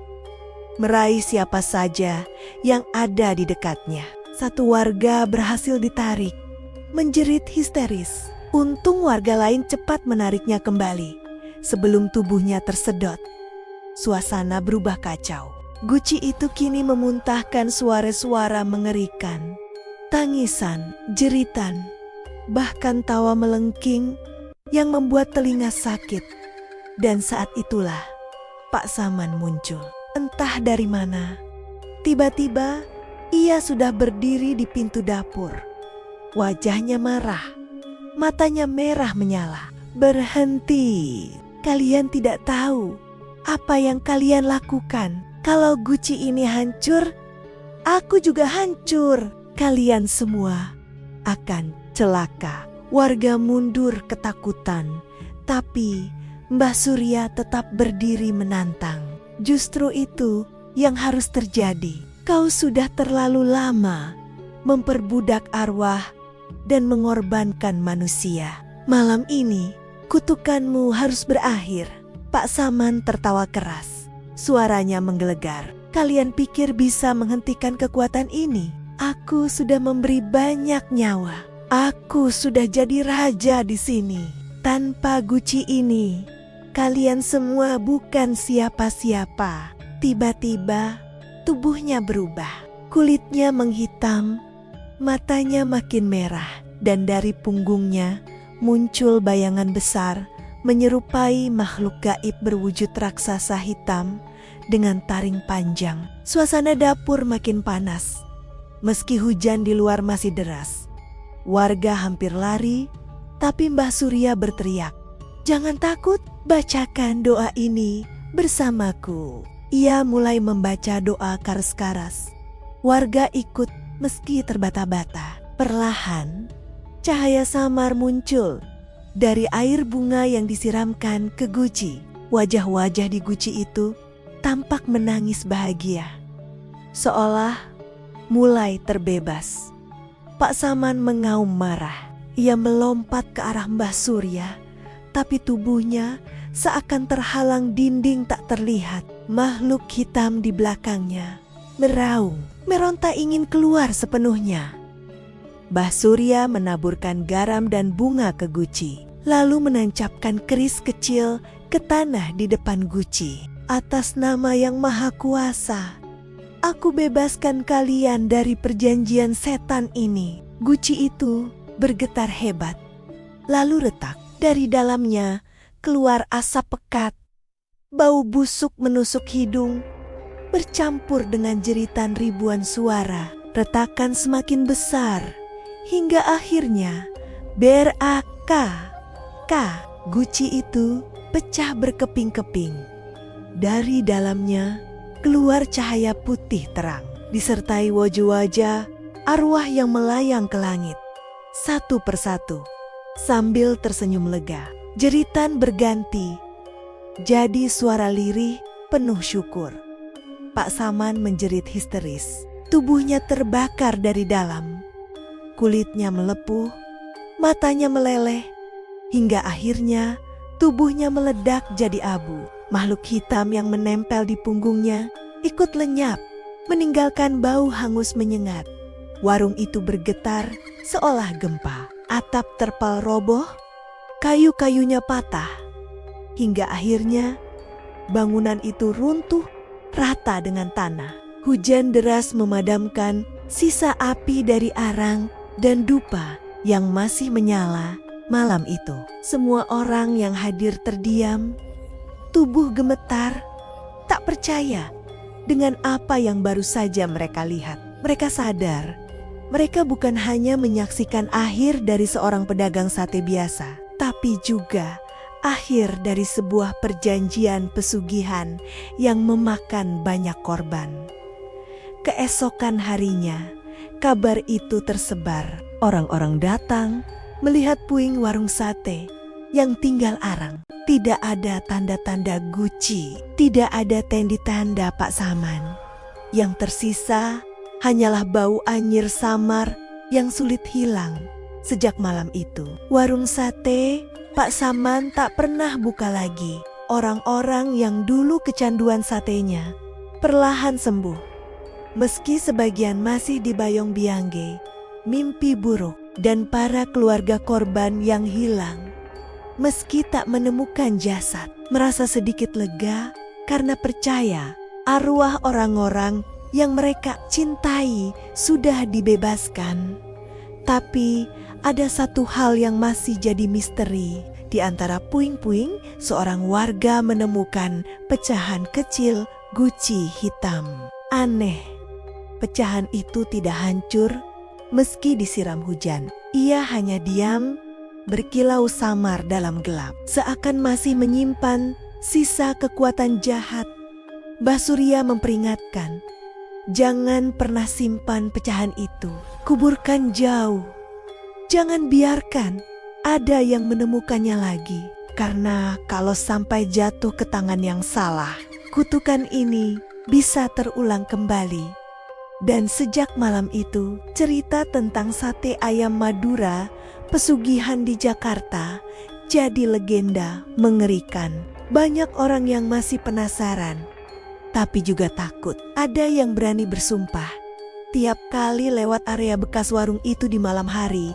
meraih siapa saja yang ada di dekatnya. Satu warga berhasil ditarik, menjerit histeris. Untung warga lain cepat menariknya kembali sebelum tubuhnya tersedot. Suasana berubah kacau. Guci itu kini memuntahkan suara-suara mengerikan. Tangisan, jeritan, bahkan tawa melengking yang membuat telinga sakit. Dan saat itulah Pak Saman muncul. Entah dari mana, tiba-tiba ia sudah berdiri di pintu dapur. Wajahnya marah, matanya merah menyala. "Berhenti, kalian tidak tahu apa yang kalian lakukan. Kalau guci ini hancur, aku juga hancur. Kalian semua akan celaka." Warga mundur ketakutan, tapi Mbah Surya tetap berdiri menantang. "Justru itu yang harus terjadi. Kau sudah terlalu lama memperbudak arwah dan mengorbankan manusia. Malam ini kutukanmu harus berakhir." Pak Saman tertawa keras. Suaranya menggelegar. Kalian pikir bisa menghentikan kekuatan ini? Aku sudah memberi banyak nyawa. Aku sudah jadi raja di sini. Tanpa guci ini, kalian semua bukan siapa-siapa." Tiba-tiba, tubuhnya berubah. Kulitnya menghitam, matanya makin merah, dan dari punggungnya muncul bayangan besar menyerupai makhluk gaib berwujud raksasa hitam dengan taring panjang. Suasana dapur makin panas. Meski hujan di luar masih deras, warga hampir lari, tapi Mbah Surya berteriak, "Jangan takut, bacakan doa ini bersamaku." Ia mulai membaca doa karas-karas. Warga ikut meski terbata-bata. Perlahan, cahaya samar muncul dari air bunga yang disiramkan ke guci. Wajah-wajah di guci itu tampak menangis bahagia, seolah mulai terbebas. Pak Saman mengaum marah. Ia melompat ke arah Mbah Surya, tapi tubuhnya seakan terhalang dinding tak terlihat. Makhluk hitam di belakangnya meraung, meronta ingin keluar sepenuhnya. Mbah Surya menaburkan garam dan bunga ke guci, lalu menancapkan keris kecil ke tanah di depan guci. "Atas nama yang maha kuasa, aku bebaskan kalian dari perjanjian setan ini." Guci itu bergetar hebat, lalu retak. Dari dalamnya keluar asap pekat. Bau busuk menusuk hidung, bercampur dengan jeritan ribuan suara. Retakan semakin besar, hingga akhirnya berak. Guci itu pecah berkeping-keping. Dari dalamnya keluar cahaya putih terang, disertai wajah-wajah arwah yang melayang ke langit. Satu persatu, sambil tersenyum lega, jeritan berganti jadi suara lirih penuh syukur. Pak Saman menjerit histeris. Tubuhnya terbakar dari dalam. Kulitnya melepuh, matanya meleleh, hingga akhirnya tubuhnya meledak jadi abu. Makhluk hitam yang menempel di punggungnya ikut lenyap, meninggalkan bau hangus menyengat. Warung itu bergetar seolah gempa. Atap terpal roboh, kayu-kayunya patah. Hingga akhirnya bangunan itu runtuh rata dengan tanah. Hujan deras memadamkan sisa api dari arang dan dupa yang masih menyala malam itu. Semua orang yang hadir terdiam, tubuh gemetar, tak percaya dengan apa yang baru saja mereka lihat. Mereka sadar, mereka bukan hanya menyaksikan akhir dari seorang pedagang sate biasa, tapi juga akhir dari sebuah perjanjian pesugihan yang memakan banyak korban. Keesokan harinya, kabar itu tersebar. Orang-orang datang melihat puing warung sate yang tinggal arang. Tidak ada tanda-tanda guci, tidak ada tanda Pak Saman. Yang tersisa hanyalah bau anyir samar yang sulit hilang. Sejak malam itu, warung sate Pak Saman tak pernah buka lagi. Orang-orang yang dulu kecanduan satenya perlahan sembuh. Meski sebagian masih dibayang-biangge mimpi buruk dan para keluarga korban yang hilang. Meski tak menemukan jasad, merasa sedikit lega karena percaya arwah orang-orang yang mereka cintai sudah dibebaskan. Tapi ada satu hal yang masih jadi misteri. Di antara puing-puing, seorang warga menemukan pecahan kecil guci hitam. Aneh, pecahan itu tidak hancur meski disiram hujan. Ia hanya diam, berkilau samar dalam gelap, seakan masih menyimpan sisa kekuatan jahat. Mbah Surya memperingatkan, jangan pernah simpan pecahan itu, kuburkan jauh. Jangan biarkan ada yang menemukannya lagi, karena kalau sampai jatuh ke tangan yang salah, kutukan ini bisa terulang kembali. Dan sejak malam itu, cerita tentang sate ayam Madura, pesugihan di Jakarta, jadi legenda mengerikan. Banyak orang yang masih penasaran, tapi juga takut. Ada yang berani bersumpah, tiap kali lewat area bekas warung itu di malam hari,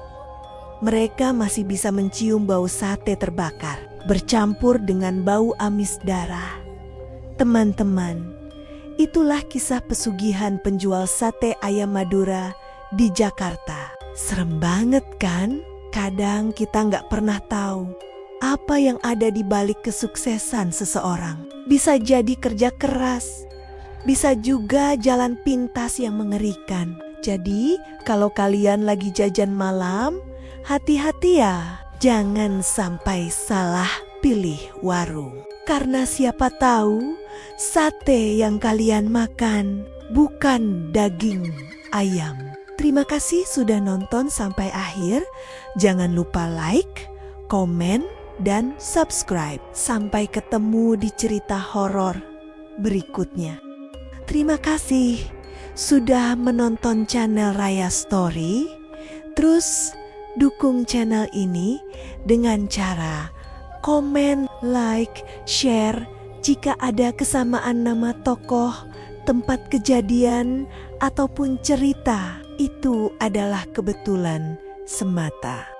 mereka masih bisa mencium bau sate terbakar, bercampur dengan bau amis darah. Teman-teman, itulah kisah pesugihan penjual sate ayam Madura di Jakarta. Serem banget kan? Kadang kita nggak pernah tahu apa yang ada di balik kesuksesan seseorang. Bisa jadi kerja keras, bisa juga jalan pintas yang mengerikan. Jadi kalau kalian lagi jajan malam, hati-hati ya. Jangan sampai salah pilih warung. Karena siapa tahu sate yang kalian makan bukan daging ayam. Terima kasih sudah nonton sampai akhir. Jangan lupa like, komen, dan subscribe. Sampai ketemu di cerita horor berikutnya. Terima kasih sudah menonton channel Raya Story. Terus dukung channel ini dengan cara komen, like, share. Jika ada kesamaan nama tokoh, tempat kejadian, ataupun cerita, itu adalah kebetulan semata.